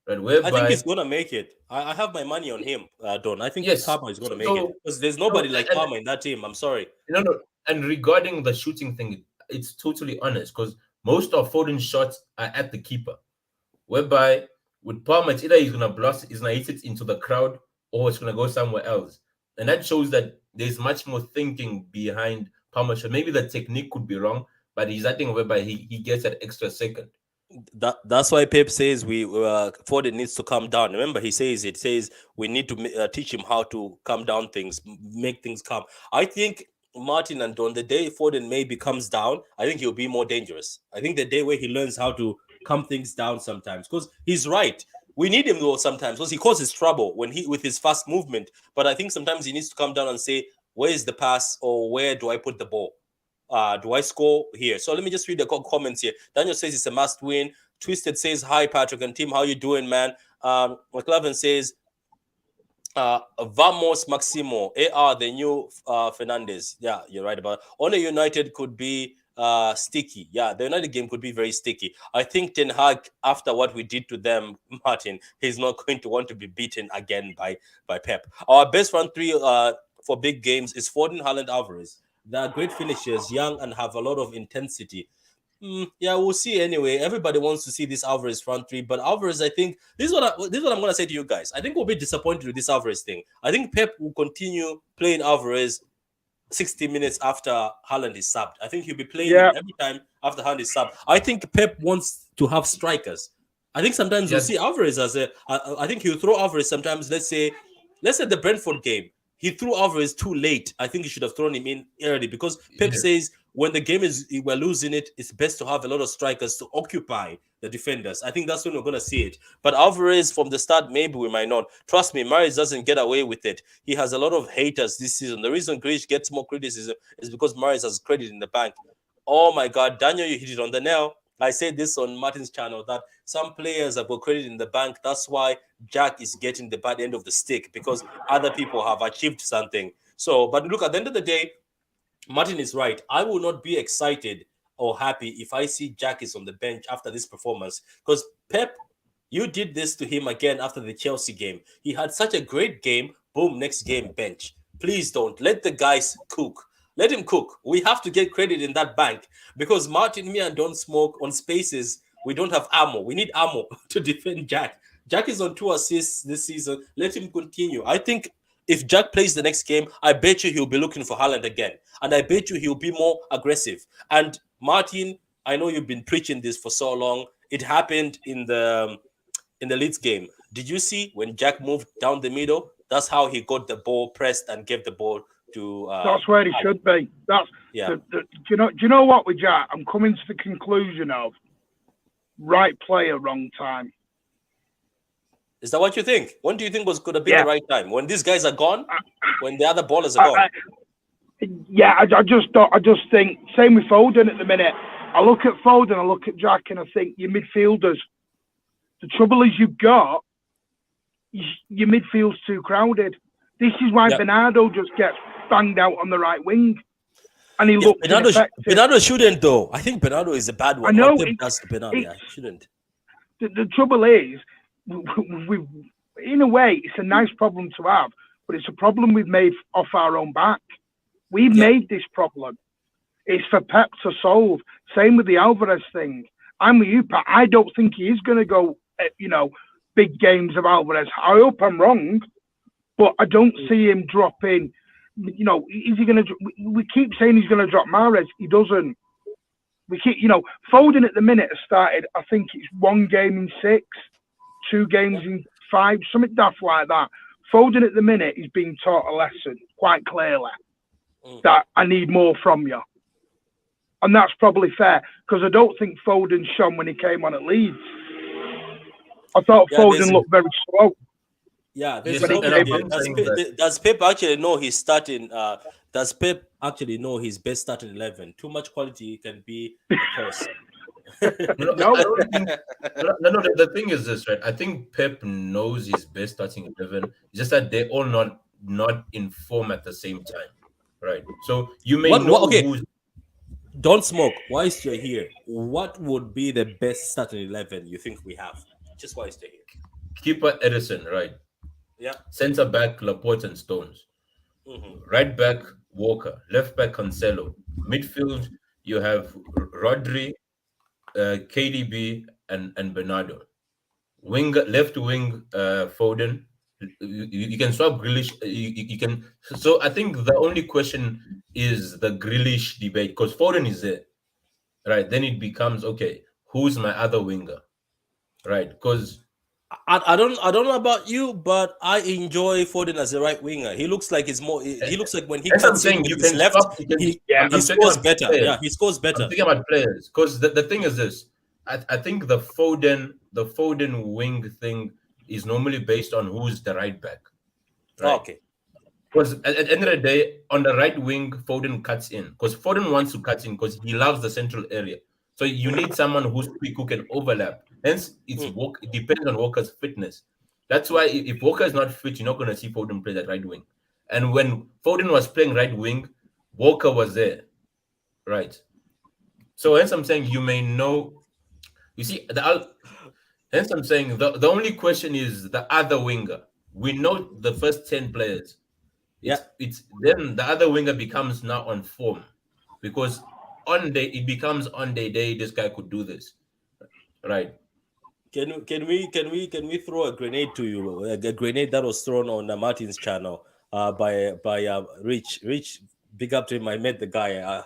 right? Whereby, I think he's gonna make it. I have my money on him, Don. I think Palmer is gonna make it, because there's nobody like Palmer in that team. I'm sorry. No. And regarding the shooting thing, it's totally honest, because most of Foden's shots are at the keeper. Whereby with Palmer, it's either he's gonna blast, he's gonna hit it into the crowd, or it's gonna go somewhere else. And that shows that there's much more thinking behind Palmer's shot. Maybe the technique could be wrong, but he's that thing whereby he gets that extra second. That's why Pep says Foden needs to calm down. Remember, he says we need to teach him how to calm down things, make things calm. I think Martin and Don, the day Foden maybe comes down, I think he'll be more dangerous. I think the day where he learns how to calm things down sometimes, because he's right. We need him though sometimes, because he causes trouble with his fast movement. But I think sometimes he needs to come down and say, where is the pass, or where do I put the ball? Do I score here? So let me just read the comments here. Daniel says it's a must win. Twisted says, hi, Patrick and team. How you doing, man? McLovin says, Vamos Maximo. AR, the new Fernandez. Yeah, you're right about it. Only United could be sticky. Yeah, the United game could be very sticky. I think Ten Hag, after what we did to them, Martin, he's not going to want to be beaten again by Pep. Our best front three for big games is Foden, Haaland, Alvarez. They are great finishers, young and have a lot of intensity. Yeah, we'll see anyway. Everybody wants to see this Alvarez front three, but Alvarez, I think this is what I'm going to say to you guys. I think we'll be disappointed with this Alvarez thing. I think Pep will continue playing Alvarez 60 minutes after Haaland is subbed. I think he'll be playing every time after Haaland is subbed. I think Pep wants to have strikers. I think sometimes you'll see Alvarez as a. I think he'll throw Alvarez sometimes. Let's say the Brentford game. He threw Alvarez too late. I think he should have thrown him in early because Pep says when the game is we're losing it, it's best to have a lot of strikers to occupy the defenders. I think that's when we're gonna see it. But Alvarez from the start, maybe we might not. Trust me, Mahrez doesn't get away with it. He has a lot of haters this season. The reason Grealish gets more criticism is because Mahrez has credit in the bank. Oh my God, Daniel, you hit it on the nail. I said this on Martin's channel that some players have got credit in the bank. That's why Jack is getting the bad end of the stick because other people have achieved something. So, but look, at the end of the day, Martin is right. I will not be excited or happy if I see Jack is on the bench after this performance because Pep, you did this to him again after the Chelsea game. He had such a great game. Boom, next game, bench. Please don't let the guys cook. Let him cook. We have to get credit in that bank because Martin, me, and Don't Smoke on spaces. We don't have ammo. We need ammo to defend Jack. Jack is on 2 assists this season. Let him continue. I think if Jack plays the next game, I bet you he'll be looking for Haaland again. And I bet you he'll be more aggressive. And Martin, I know you've been preaching this for so long. It happened in the Leeds game. Did you see when Jack moved down the middle? That's how he got the ball pressed and gave the ball to. That's where he should be. That's do you know what with Jack? I'm coming to the conclusion of right player, wrong time. Is that what you think? When do you think could have been the right time? When these guys are gone? When the other ballers are gone? I just think same with Foden at the minute. I look at Foden, I look at Jack, and I think your midfielders. The trouble is your midfield's too crowded. This is why Bernardo just gets banged out on the right wing. And he looks Bernardo shouldn't, though. I think Bernardo is a bad one. I know. Shouldn't. The trouble is, in a way, it's a nice problem to have, but it's a problem we've made off our own back. We've made this problem. It's for Pep to solve. Same with the Alvarez thing. I'm with you, Pat. I don't think he is going to go, big games of Alvarez. I hope I'm wrong, but I don't see him dropping. Is he going to? We keep saying he's going to drop Mahrez. He doesn't. We keep, Foden at the minute has started. I think it's 1 game in 6, 2 games in 5, something daft like that. Foden at the minute is being taught a lesson quite clearly that I need more from you. And that's probably fair because I don't think Foden shone when he came on at Leeds. I thought Foden looked very slow. Yeah, does Pep actually know he's starting? Does Pep actually know his best starting 11? Too much quality can be a curse. No, I don't think. No. The thing is this, right? I think Pep knows his best starting 11. Just that they're all not in form at the same time, right? So you may know who's. Don't Smoke. Whilst you're here, what would be the best starting 11 you think we have? Just whilst you're here. Keeper Edison, right? Yeah. Centre back Laporte and Stones. Right back Walker. Left back Cancelo. Midfield you have Rodri, KDB, and Bernardo. Left wing Foden. You can swap Grealish. You can. So I think the only question is the Grealish debate because Foden is there, right? Then it becomes okay. Who's my other winger, right? Because I don't know about you, but I enjoy Foden as a right winger. He looks like he's more. He looks like when he cuts in with his left, he scores better. Players. Yeah, he scores better. I'm thinking about players because the thing is this. I think the Foden wing thing is normally based on who's the right back. Right? Okay. Because at the end of the day, on the right wing, Foden cuts in. Because Foden wants to cut in because he loves the central area. So you need someone who's quick who can overlap. Hence, it depends on Walker's fitness. That's why if Walker is not fit, you're not going to see Foden play that right wing. And when Foden was playing right wing, Walker was there. Right. So hence I'm saying you may know. You see, hence I'm saying the only question is the other winger. We know the first 10 players. It's then the other winger becomes now on form because it becomes on their day this guy could do this, right? Can we throw a grenade to you? A grenade that was thrown on Martin's channel by Rich. Rich, big up to him. I met the guy.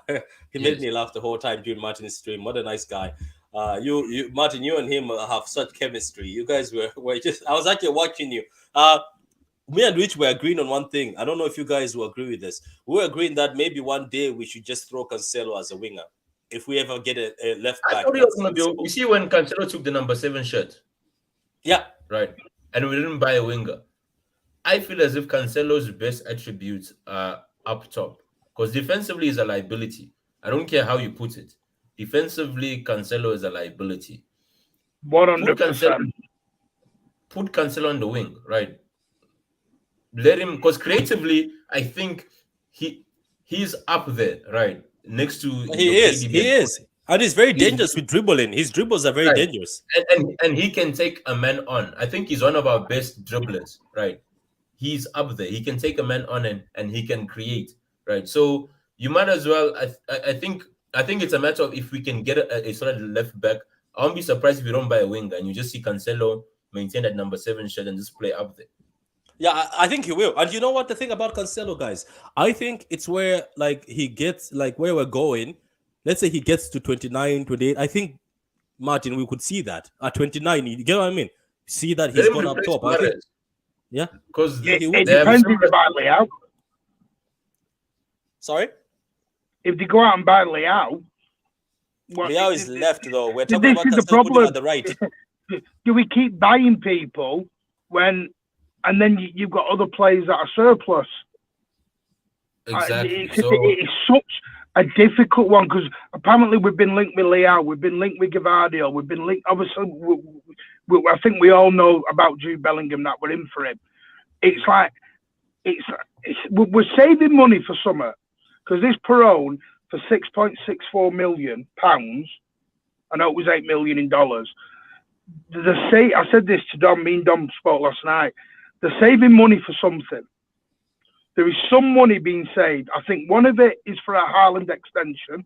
He made me laugh the whole time during Martin's stream. What a nice guy. Martin, you and him have such chemistry. You guys were just. I was actually watching you. Me and Rich were agreeing on one thing. I don't know if you guys will agree with this. We were agreeing that maybe one day we should just throw Cancelo as a winger if we ever get a left I back. thought he was gonna be. You see, when Cancelo took the number 7 shirt, Yeah, right, and we didn't buy a winger, I feel as if Cancelo's best attributes are up top because defensively is a liability. I don't care how you put it. Defensively, Cancelo is a liability. 100%. Put Cancelo on the wing, right? Let him, because creatively, I think he's up there, right, next to he is. KDB He is. And he's very He's- dangerous with dribbling. His dribbles are very Right. dangerous. and he can take a man on. I think he's one of our best dribblers, right? He's up there. He can take a man on and he can create, right? So you might as well. I think it's a matter of if we can get a solid left back. I won't be surprised if you don't buy a winger and you just see Cancelo maintain that number 7 shirt and just play up there. Yeah, I think he will. And you know what the thing about Cancelo, guys? I think it's where like he gets like where we're going. Let's say he gets to 29, 28. I think Martin, we could see that at 29. You get what I mean? See that he's Let him gone up replace top. I think, Mahrez, yeah. because he It would. they have depends if similar- they buy Leao. Sorry, If they go out and buy Leao, Leao is left though. We're This talking about is the Cancelo putting problem. at the right. do we keep buying people and then you've got other players that are surplus? exactly. It's such a difficult one because apparently we've been linked with Leao, we've been linked with Gavardio, we've been linked. Obviously, I think we all know about Jude Bellingham that we're in for him. It's like we're saving money for summer because this Perone for £6.64 million. I know it was $8 million in dollars. I said this to Dom. Me and Dom spoke last night. They're saving money for something. There is some money being saved. I think one of it is for a Haaland extension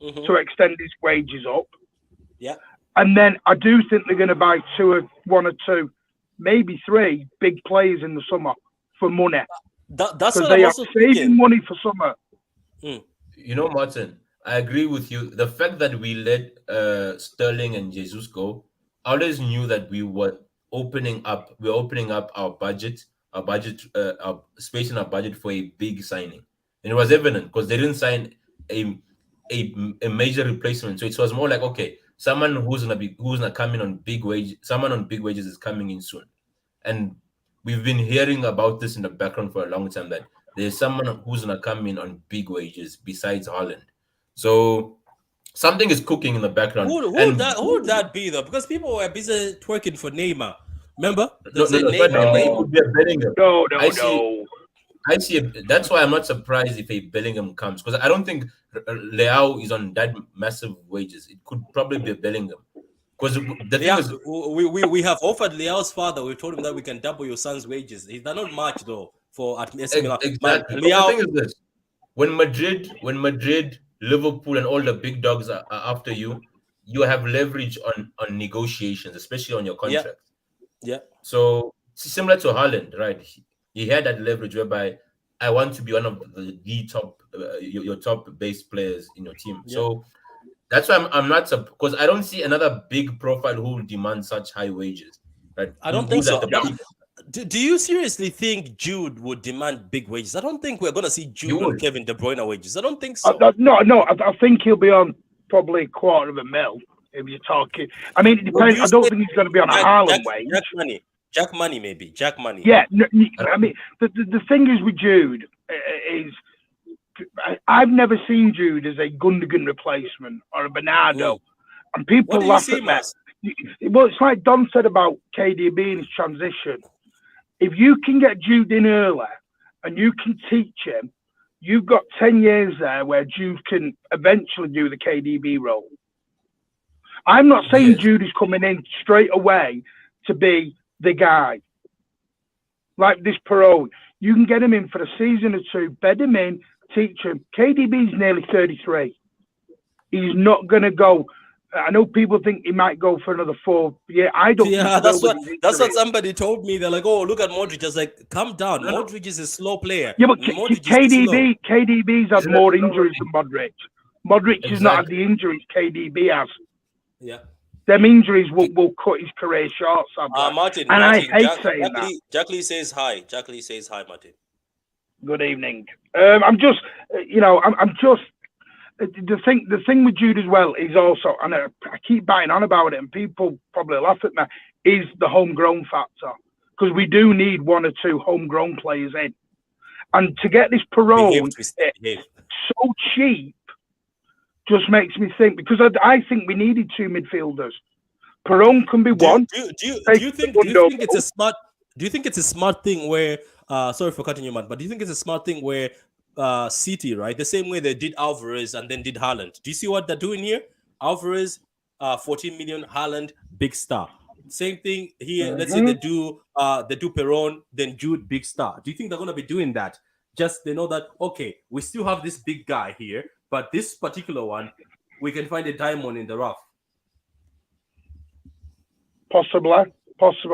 to extend his wages up. Yeah. And then I do think they're going to buy one or two, maybe 3 big players in the summer for money. That's Because what they I'm are also saving thinking. money for summer. You know, Martin, I agree with you. The fact that we let Sterling and Jesus go, I always knew that we're opening up our budget, our space in our budget for a big signing. And it was evident because they didn't sign a major replacement. So it was more like, okay, someone who's gonna come in on big wage, someone on big wages is coming in soon. And we've been hearing about this in the background for a long time that there's someone who's gonna come in on big wages besides Holland. So something is cooking in the background. Who would that be though? Because people were busy twerking for Neymar. Remember? No, They said but Neymar. Neymar would be a Bellingham. No. I see. That's why I'm not surprised if a Bellingham comes because I don't think Leao is on that massive wages. It could probably be a Bellingham because the thing is, we have offered Leao's father. We told him that we can double your son's wages. He's done not much though for at AC Milan. exactly. But But the Leao, thing is this: when Madrid, Liverpool, and all the big dogs are after you, you have leverage on negotiations, especially on your contract. yeah. So similar to Haaland, right? He had that leverage whereby I want to be one of the top, your top base players in your team. Yeah. So that's why I'm not because I don't see another big profile who will demand such high wages. Right? I don't think so. Do you seriously think Jude would demand big wages? I don't think we're gonna see Jude and Kevin De Bruyne wages. I don't think so. No. I think he'll be on probably $250,000 if you're talking. I mean, it depends. I don't think he's going to be on a Haaland wage. Jack money, maybe. Jack money. Yeah, I mean, the thing is with Jude is I've never seen Jude as a Gundogan replacement or a Bernardo, and people laugh at that. Well, it's like Don said about KDB and his transition. If you can get Jude in early and you can teach him, you've got 10 years there where Jude can eventually do the KDB role. I'm not saying Jude is coming in straight away to be the guy. Like this Perot. You can get him in for a season or two, bed him in, teach him. KDB's nearly 33. He's not going to go. I know people think he might go for another 4 years. I don't. Yeah, that's what somebody told me. They're like, "Oh, look at Modric." I was like, "Calm down. Modric is a slow player." Yeah, but KDB's had more injuries than Modric. Modric has not had the injuries KDB has. Yeah. Them injuries will cut his career short, sadly. Martin, And Martin, I hate saying that. Jack Lee says hi. Jack Lee says hi, Martin. Good evening. I'm just, I'm just the thing with Jude as well is also, and I keep biting on about it, and people probably laugh at me, is the homegrown factor, because we do need one or two homegrown players in, and to get this Perone so cheap just makes me think, because I think we needed two midfielders. Perone can be one. Do you think it's a smart? Do you think it's a smart thing where? Sorry for cutting you, man, but do you think it's a smart thing where City, right, the same way they did Alvarez and then did Haaland? Do you see what they're doing here? Alvarez, 14 million. Haaland, big star. Same thing here. Let's say they do Perón, then Jude, big star. Do you think they're gonna be doing that? Just they know that okay, we still have this big guy here, but this particular one, we can find a diamond in the rough. Possibly.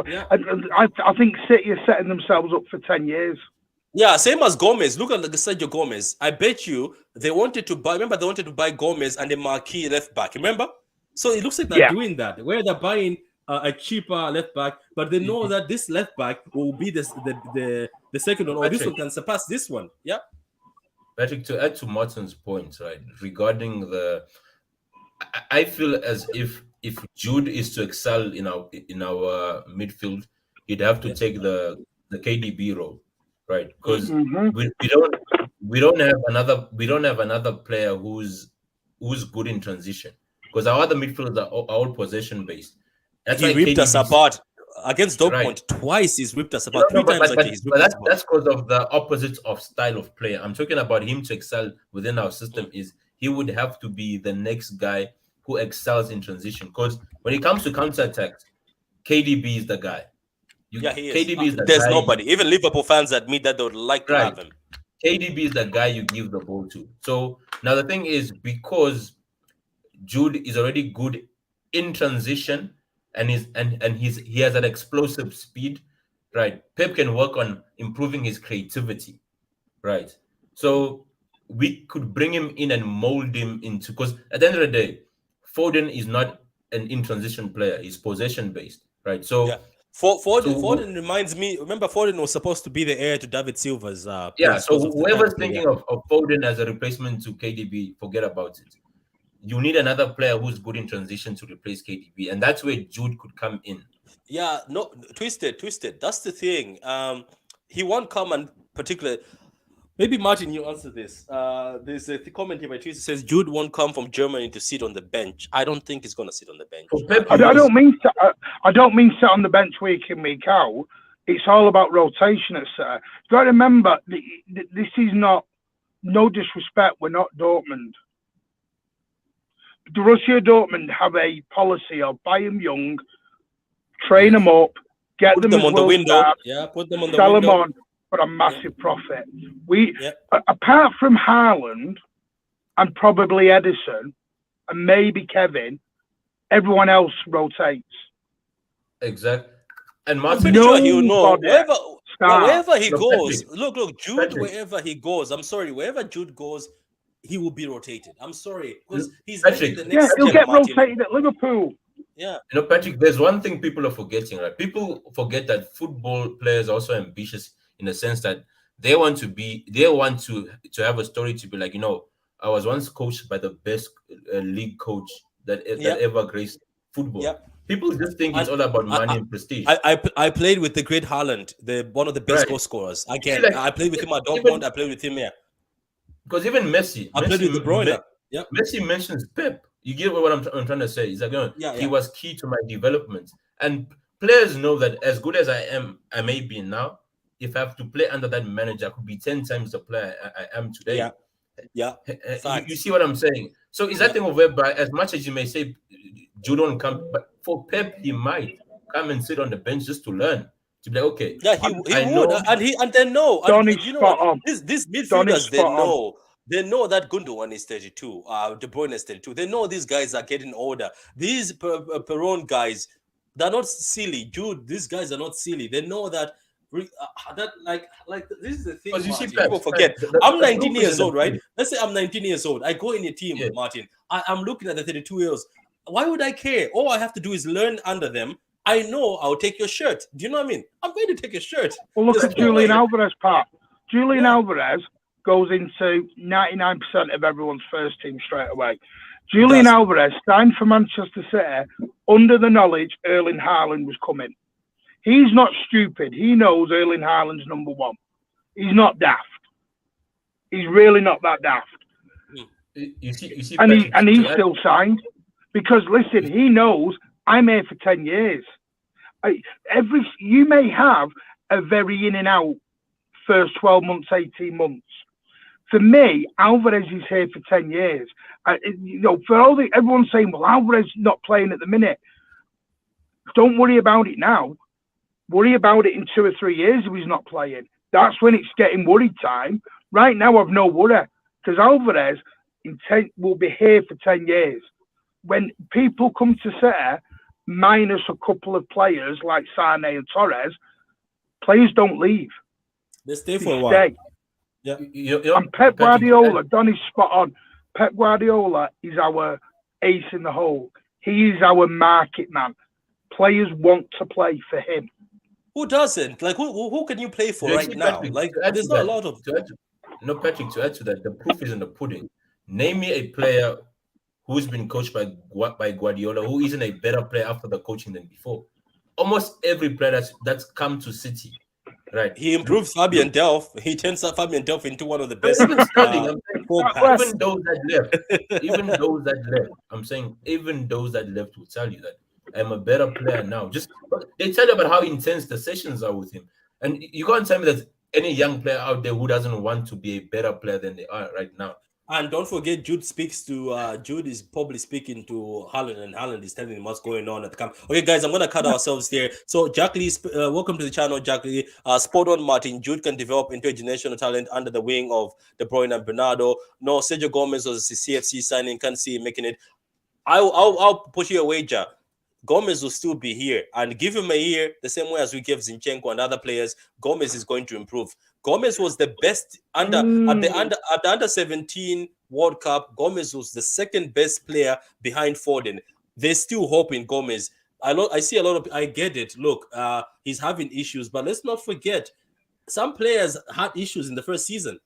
Yeah. I think City are setting themselves up for 10 years. Yeah, same as Gomez. Look at Sergio Gomez. I bet you they wanted to buy. Remember, they wanted to buy Gomez and the marquee left back. Remember? So it looks like they're doing that, where they're buying a cheaper left back, but they know that this left back will be the second one, or this one can surpass this one. Yeah. Patrick, to add to Martin's point, right, regarding I feel as if Jude is to excel in our midfield, he'd have to take the KDB role, right? Because we don't have another player who's good in transition. Because our other midfielders are all possession based. That's he ripped us apart against Dortmund twice. He's ripped us apart three times. That's because of the opposite of style of player. I'm talking about him to excel within our system. Is he would have to be the next guy who excels in transition. Because when it comes to counterattacks, KDB is the guy. He is. KDB is the There's guy. Nobody. Even Liverpool fans admit that they would like to have him. KDB is the guy you give the ball to. So now the thing is, because Jude is already good in transition and he has an explosive speed, right? Pep can work on improving his creativity, right? So we could bring him in and mold him into, because at the end of the day, Foden is not an in transition player; he's possession based, right? So Foden reminds me. Remember, Foden was supposed to be the heir to David Silva's. So whoever's thinking of Foden as a replacement to KDB, forget about it. You need another player who's good in transition to replace KDB, and that's where Jude could come in. Yeah, no, twisted. That's the thing. He won't come, and particularly, maybe Martin, you answer this. There's a comment here by Twister says Jude won't come from Germany to sit on the bench. I don't think he's going to sit on the bench. I don't mean sit on the bench week in, week out. It's all about rotation at City. You've got to remember, this is not, no disrespect, we're not Dortmund. Borussia Dortmund have a policy of buy them young, train them up, get them on the window, put them on the window, sell them on for a massive profit. Apart from Haaland and probably Edison and maybe Kevin, everyone else rotates. Exactly. And Martin, I'm pretty sure he'll know wherever he goes. Look, Jude, wherever he goes. I'm sorry, wherever Jude goes, he will be rotated. I'm sorry, because he's the next. He'll get rotated at Liverpool. Yeah. Patrick, there's one thing people are forgetting, right? People forget that football players are also ambitious in the sense that they want to have a story to be like, I was once coached by the best league coach that ever graced football. Yeah. People just think it's all about money and prestige. I played with the great Haaland, one of the best goal scorers. Again, I played with him at Dortmund. I played with him here. Because even Messi, I played with De Bruyne. Messi mentions Pep. You get what I'm trying to say? He's like, he was key to my development. And players know that as good as I may be now, if I have to play under that manager, I could be 10 times the player I am today. Yeah. You see what I'm saying? So is that thing of whereby, as much as you may say Jude don't come, but for Pep, he might come and sit on the bench just to learn. To be like, okay, he would, and they know. These midfielders, they know that Gundogan is 32. De Bruyne is 32. They know these guys are getting older. These Perón guys, they're not silly. Jude, these guys are not silly. They know that. This is the thing. You see, people forget. I'm 19 years old, right? Let's say I'm 19 years old. I go in your team, Martin. I'm looking at the 32 years. Why would I care? All I have to do is learn under them. I know I'll take your shirt. Do you know what I mean? I'm going to take your shirt. Well, look There's at no Julian way. Alvarez, Pat. Julian Yeah. Alvarez goes into 99% of everyone's first team straight away. Julian does. Alvarez signed for Manchester City under the knowledge Erling Haaland was coming. He's not stupid. He knows Erling Haaland's number one. He's not daft. He's really not that daft. You see, And Patrick, he's to add- still signed. Because listen, he knows I'm here for 10 years. You may have a very in and out first 12 months, 18 months. For me, Alvarez is here for 10 years. For everyone's saying, well, Alvarez not playing at the minute. Don't worry about it now. Worry about it in 2 or 3 years if he's not playing. That's when it's getting worry time. Right now, I've no worry because Alvarez will be here for 10 years. When people come to City, minus a couple of players like Sane and Torres, players don't leave. They stay They for a while. stay. Yeah. And Pep Guardiola, Donny's spot on. Pep Guardiola is our ace in the hole. He is our market man. Players want to play for him. Who doesn't? Like, who can you play for You right see, now? Patrick, Like, to add there's to not a that- lot of. No, Patrick, to add to that, the proof is in the pudding. Name me a player who's been coached by Guardiola who isn't a better player after the coaching than before. Almost every player that's come to City, right? He improved Fabian Delph. He turns Fabian Delph into one of the best. Even Sterling, I'm saying, fullbacks. even those that left, I'm saying, even those that left will tell you that I'm a better player now. Just they tell you about how intense the sessions are with him, and you can't tell me that any young player out there who doesn't want to be a better player than they are right now. And don't forget, Jude is probably speaking to Haaland, and Haaland is telling him what's going on at the camp. Okay, guys, I'm going to cut ourselves there. So, Jack Lee, welcome to the channel, Jack Lee. Spot on, Martin. Jude can develop into a generational talent under the wing of De Bruyne and Bernardo. No, Sergio Gomez was a CFC signing. Can't see him making it. I'll push you a wager. Gomez will still be here, and give him a year the same way as we gave Zinchenko and other players. Gomez is going to improve. Gomez was the best at the under 17 World Cup. Gomez was the second best player behind Foden. There's still hope in Gomez. I see a lot of. I get it. Look, he's having issues, but let's not forget some players had issues in the first season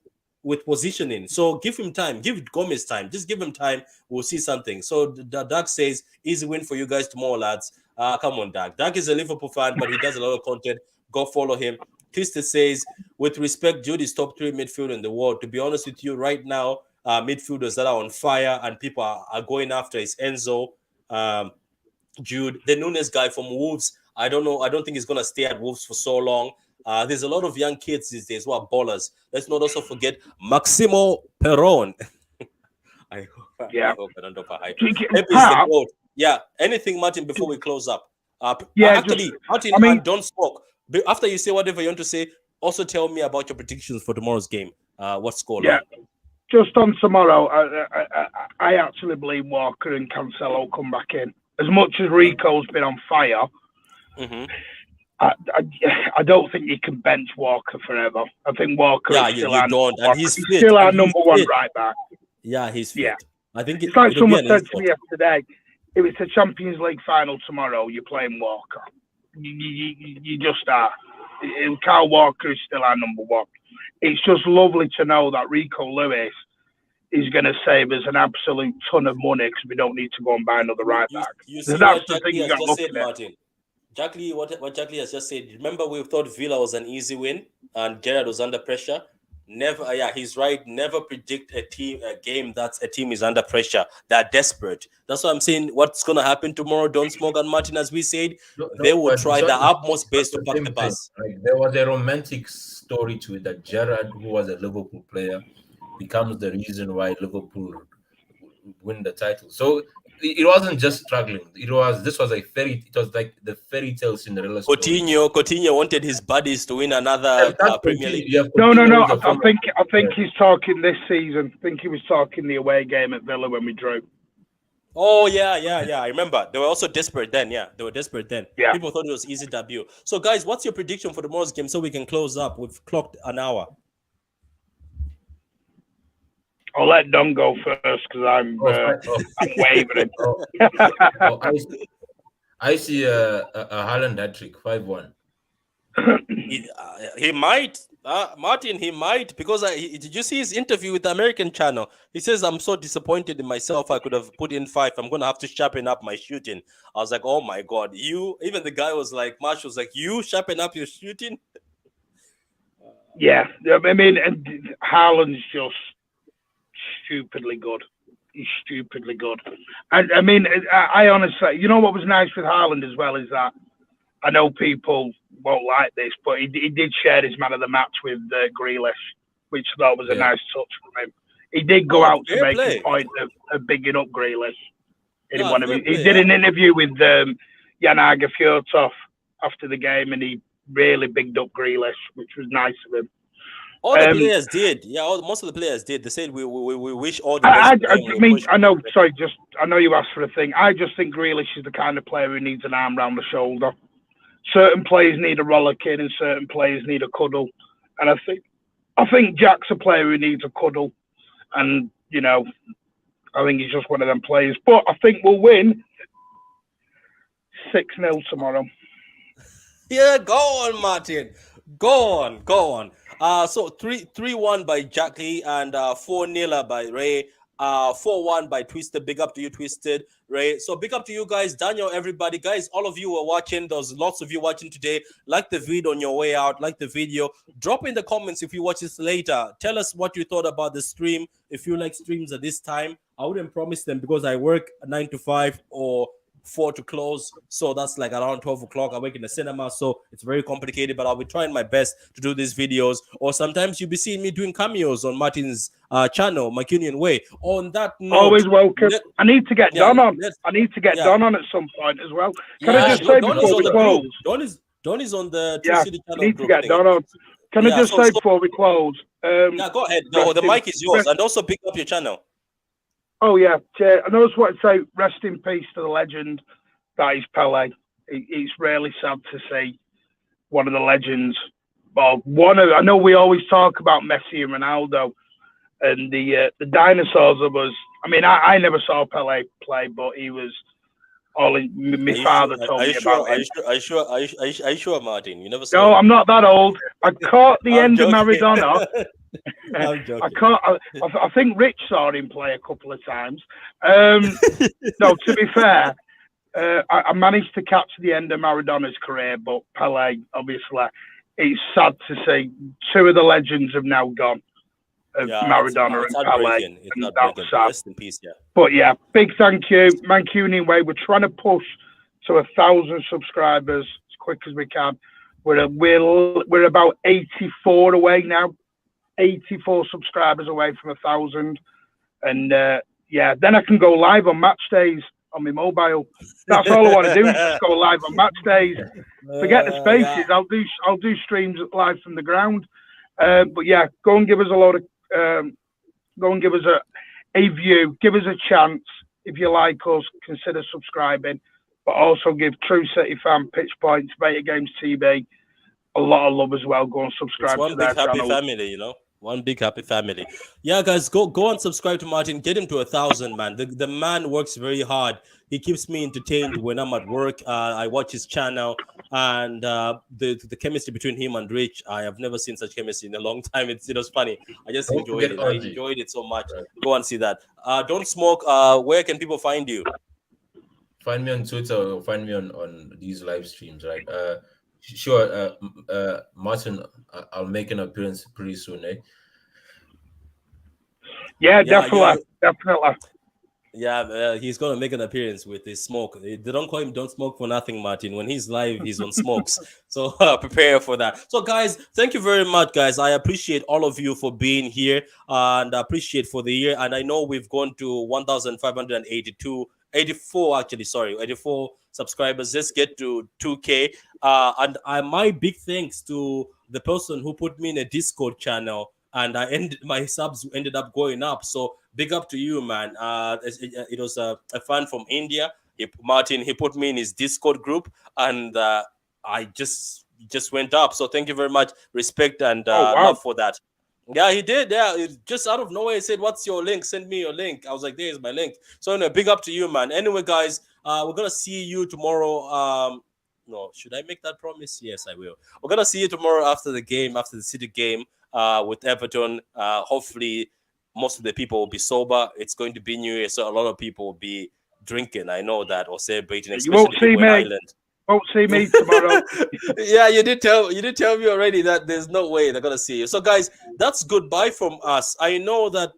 with positioning. So give him time. Give Gomez time. Just give him time. We'll see something. So Doug says, easy win for you guys tomorrow, lads. Come on, Doug. Doug is a Liverpool fan, but he does a lot of content. Go follow him. Twisted says, with respect, Jude is top 3 midfielder in the world. To be honest with you, right now, midfielders that are on fire and people are going after is Enzo, Jude, the Nunes guy from Wolves. I don't know. I don't think he's going to stay at Wolves for so long. There's a lot of young kids these days who are ballers. Let's not also forget Maximo Peron. I hope I don't know if Yeah. Anything, Martin, before we close up? Martin, and don't smoke. After you say whatever you want to say, also tell me about your predictions for tomorrow's game. What score? Yeah. Just on tomorrow, I actually believe Walker and Cancelo come back in. As much as Rico's been on fire, I don't think you can bench Walker forever. I think Walker is still still our number one right back. Yeah, he's fit. Yeah. I think it's like someone said to me yesterday, if it's a Champions League final tomorrow, you're playing Walker. You just are. Kyle Walker is still our number one. It's just lovely to know that Rico Lewis is going to save us an absolute ton of money because we don't need to go and buy another right back. That's the thing you got to look at, Martin. Jack Lee, what Jack Lee has just said. Remember, we thought Villa was an easy win and Gerrard was under pressure. Never, he's right. Never predict a game that's a team is under pressure. They're desperate. That's what I'm saying. What's going to happen tomorrow? Don't smoke on Martin, as we said. They will try their utmost best to pack the bus. Like, there was a romantic story to it that Gerrard, who was a Liverpool player, becomes the reason why Liverpool win the title. So it wasn't just struggling. It was like the fairy tale Cinderella story. Coutinho wanted his buddies to win another Premier League. No. I think he's talking this season. I think he was talking the away game at Villa when we drew. Oh yeah. I remember. They were also desperate then. Yeah, they were desperate then. Yeah. People thought it was easy debut. So guys, what's your prediction for tomorrow's game so we can close up? We've clocked an hour. I'll let Don go first because I'm wavering. oh, I see a Haaland hat trick, 5-1. He might, Martin. He might because did you see his interview with the American channel? He says, "I'm so disappointed in myself. I could have put in 5. I'm gonna have to sharpen up my shooting." I was like, "Oh my god, you!" Even the guy was like, "Marshall was like, you sharpen up your shooting." Yeah, I mean, and Haaland's just stupidly good. He's stupidly good. And I mean, I honestly, you know what was nice with Haaland as well is that I know people won't like this, but he did share his man of the match with Grealish, which I thought was a nice touch from him. He did go out to make a point of bigging up Grealish. He did an interview with Janaga Fjortov after the game, and he really bigged up Grealish, which was nice of him. All the players did. Yeah, most of the players did. They said we wish all the best. I know. Sorry, I know you asked for a thing. I just think Grealish is the kind of player who needs an arm round the shoulder. Certain players need a rollicking, and certain players need a cuddle. And I think Jack's a player who needs a cuddle, and I think he's just one of them players. But I think we'll win 6-0 tomorrow. Yeah, go on, Martin. Go on. So 3-1 by Jackie and 4-0 by Ray. 4-1 by Twisted. Big up to you, Twisted, Ray. So big up to you guys, Daniel, everybody. Guys, all of you are watching. There's lots of you watching today. Like the video on your way out. Like the video. Drop in the comments if you watch this later. Tell us what you thought about the stream. If you like streams at this time, I wouldn't promise them because I work 9 to 5 or 4 to close, so that's like around 12 o'clock. I work in the cinema, so it's very complicated, but I'll be trying my best to do these videos. Or sometimes you'll be seeing me doing cameos on Martin's channel, McCunion Way. On that note, always welcome. I need to get Don on. I need to get Don on at some point as well. Can I just say before we close? Don is on the City channel. I need to get Don on. Can I just say before we close? Go ahead. No, the mic is yours, and also pick up your channel. Oh, yeah. I just want to say rest in peace to the legend that is Pele. It's really sad to see one of the legends. Well, I know we always talk about Messi and Ronaldo and the dinosaurs of us. I mean, I never saw Pele play, but he was all in. My father told me about him. Are you sure, Martin? You never saw No, I'm not that old. I caught the end of Maradona. I think Rich saw him play a couple of times. No, to be fair, I managed to catch the end of Maradona's career, but Pele, obviously, it's sad to see 2 of the legends have now gone. Maradona and Pele. And that's sad. Rest in peace, yeah. But yeah, big thank you, Mancunian Way. We're trying to push to 1,000 subscribers as quick as we can. We're about 84 away now. 84 subscribers away from 1,000, and then I can go live on match days on my mobile. That's all I want to do is just go live on match days. Forget the spaces. Yeah. I'll do streams live from the ground. But yeah, go and give us go and give us a view. Give us a chance. If you like us, consider subscribing. But also give True City Fan, Pitch Points, Beta Games TV a lot of love as well. Go and subscribe to their channel. One big happy family, One big happy family. Yeah, guys, go and subscribe to Martin. Get him to 1,000, man. The man works very hard. He keeps me entertained when I'm at work. I watch his channel, and the chemistry between him and Rich, I have never seen such chemistry in a long time. It was funny. I just enjoyed it. I enjoyed it so much. Go and see that. Don't smoke. Where can people find you? Find me on Twitter or find me on these live streams, right? Sure, Martin, I'll make an appearance pretty soon, eh? Yeah, definitely. Yeah, he's gonna make an appearance with his smoke. They don't call him "Don't Smoke" for nothing, Martin. When he's live, he's on smokes. So prepare for that. So, guys, thank you very much, guys. I appreciate all of you for being here, and I appreciate for the year. And I know we've gone to 84 subscribers. Let's get to 2K. And my big thanks to the person who put me in a Discord channel, and my subs ended up going up. So big up to you, man. It was a fan from India. Martin, he put me in his Discord group, and I just went up. So thank you very much. Respect and love for that. Yeah, he did. Yeah, it just out of nowhere, he said, "What's your link? Send me your link." I was like, "There's my link." So, anyway, big up to you, man. Anyway, guys, we're gonna see you tomorrow. No, should I make that promise? Yes, I will. We're gonna see you tomorrow after the game, after the City game, with Everton. Hopefully, most of the people will be sober. It's going to be New Year, so a lot of people will be drinking. I know that, or celebrating, You won't especially see people in me. Ireland. Won't see me tomorrow. Yeah, you did tell me already that there's no way they're gonna see you. So, guys, that's goodbye from us. I know that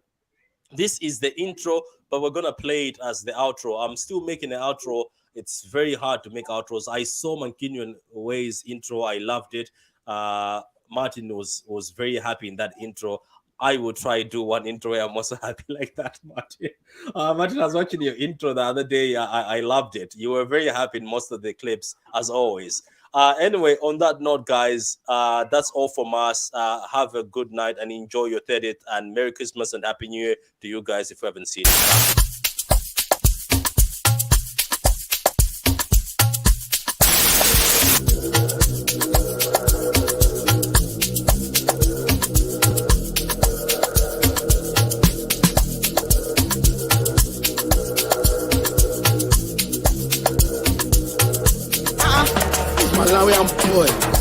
this is the intro, but we're gonna play it as the outro. I'm still making the outro. It's very hard to make outros. I saw Mankinian Way's intro. I loved it. Martin was very happy in that intro. I will try to do one intro where I'm also happy like that, Martin. Martin, I was watching your intro the other day. I loved it. You were very happy in most of the clips, as always. Anyway, on that note, guys, that's all from us. Have a good night and enjoy your 30th, and Merry Christmas and Happy New Year to you guys if you haven't seen it. Malawi, I'm boy.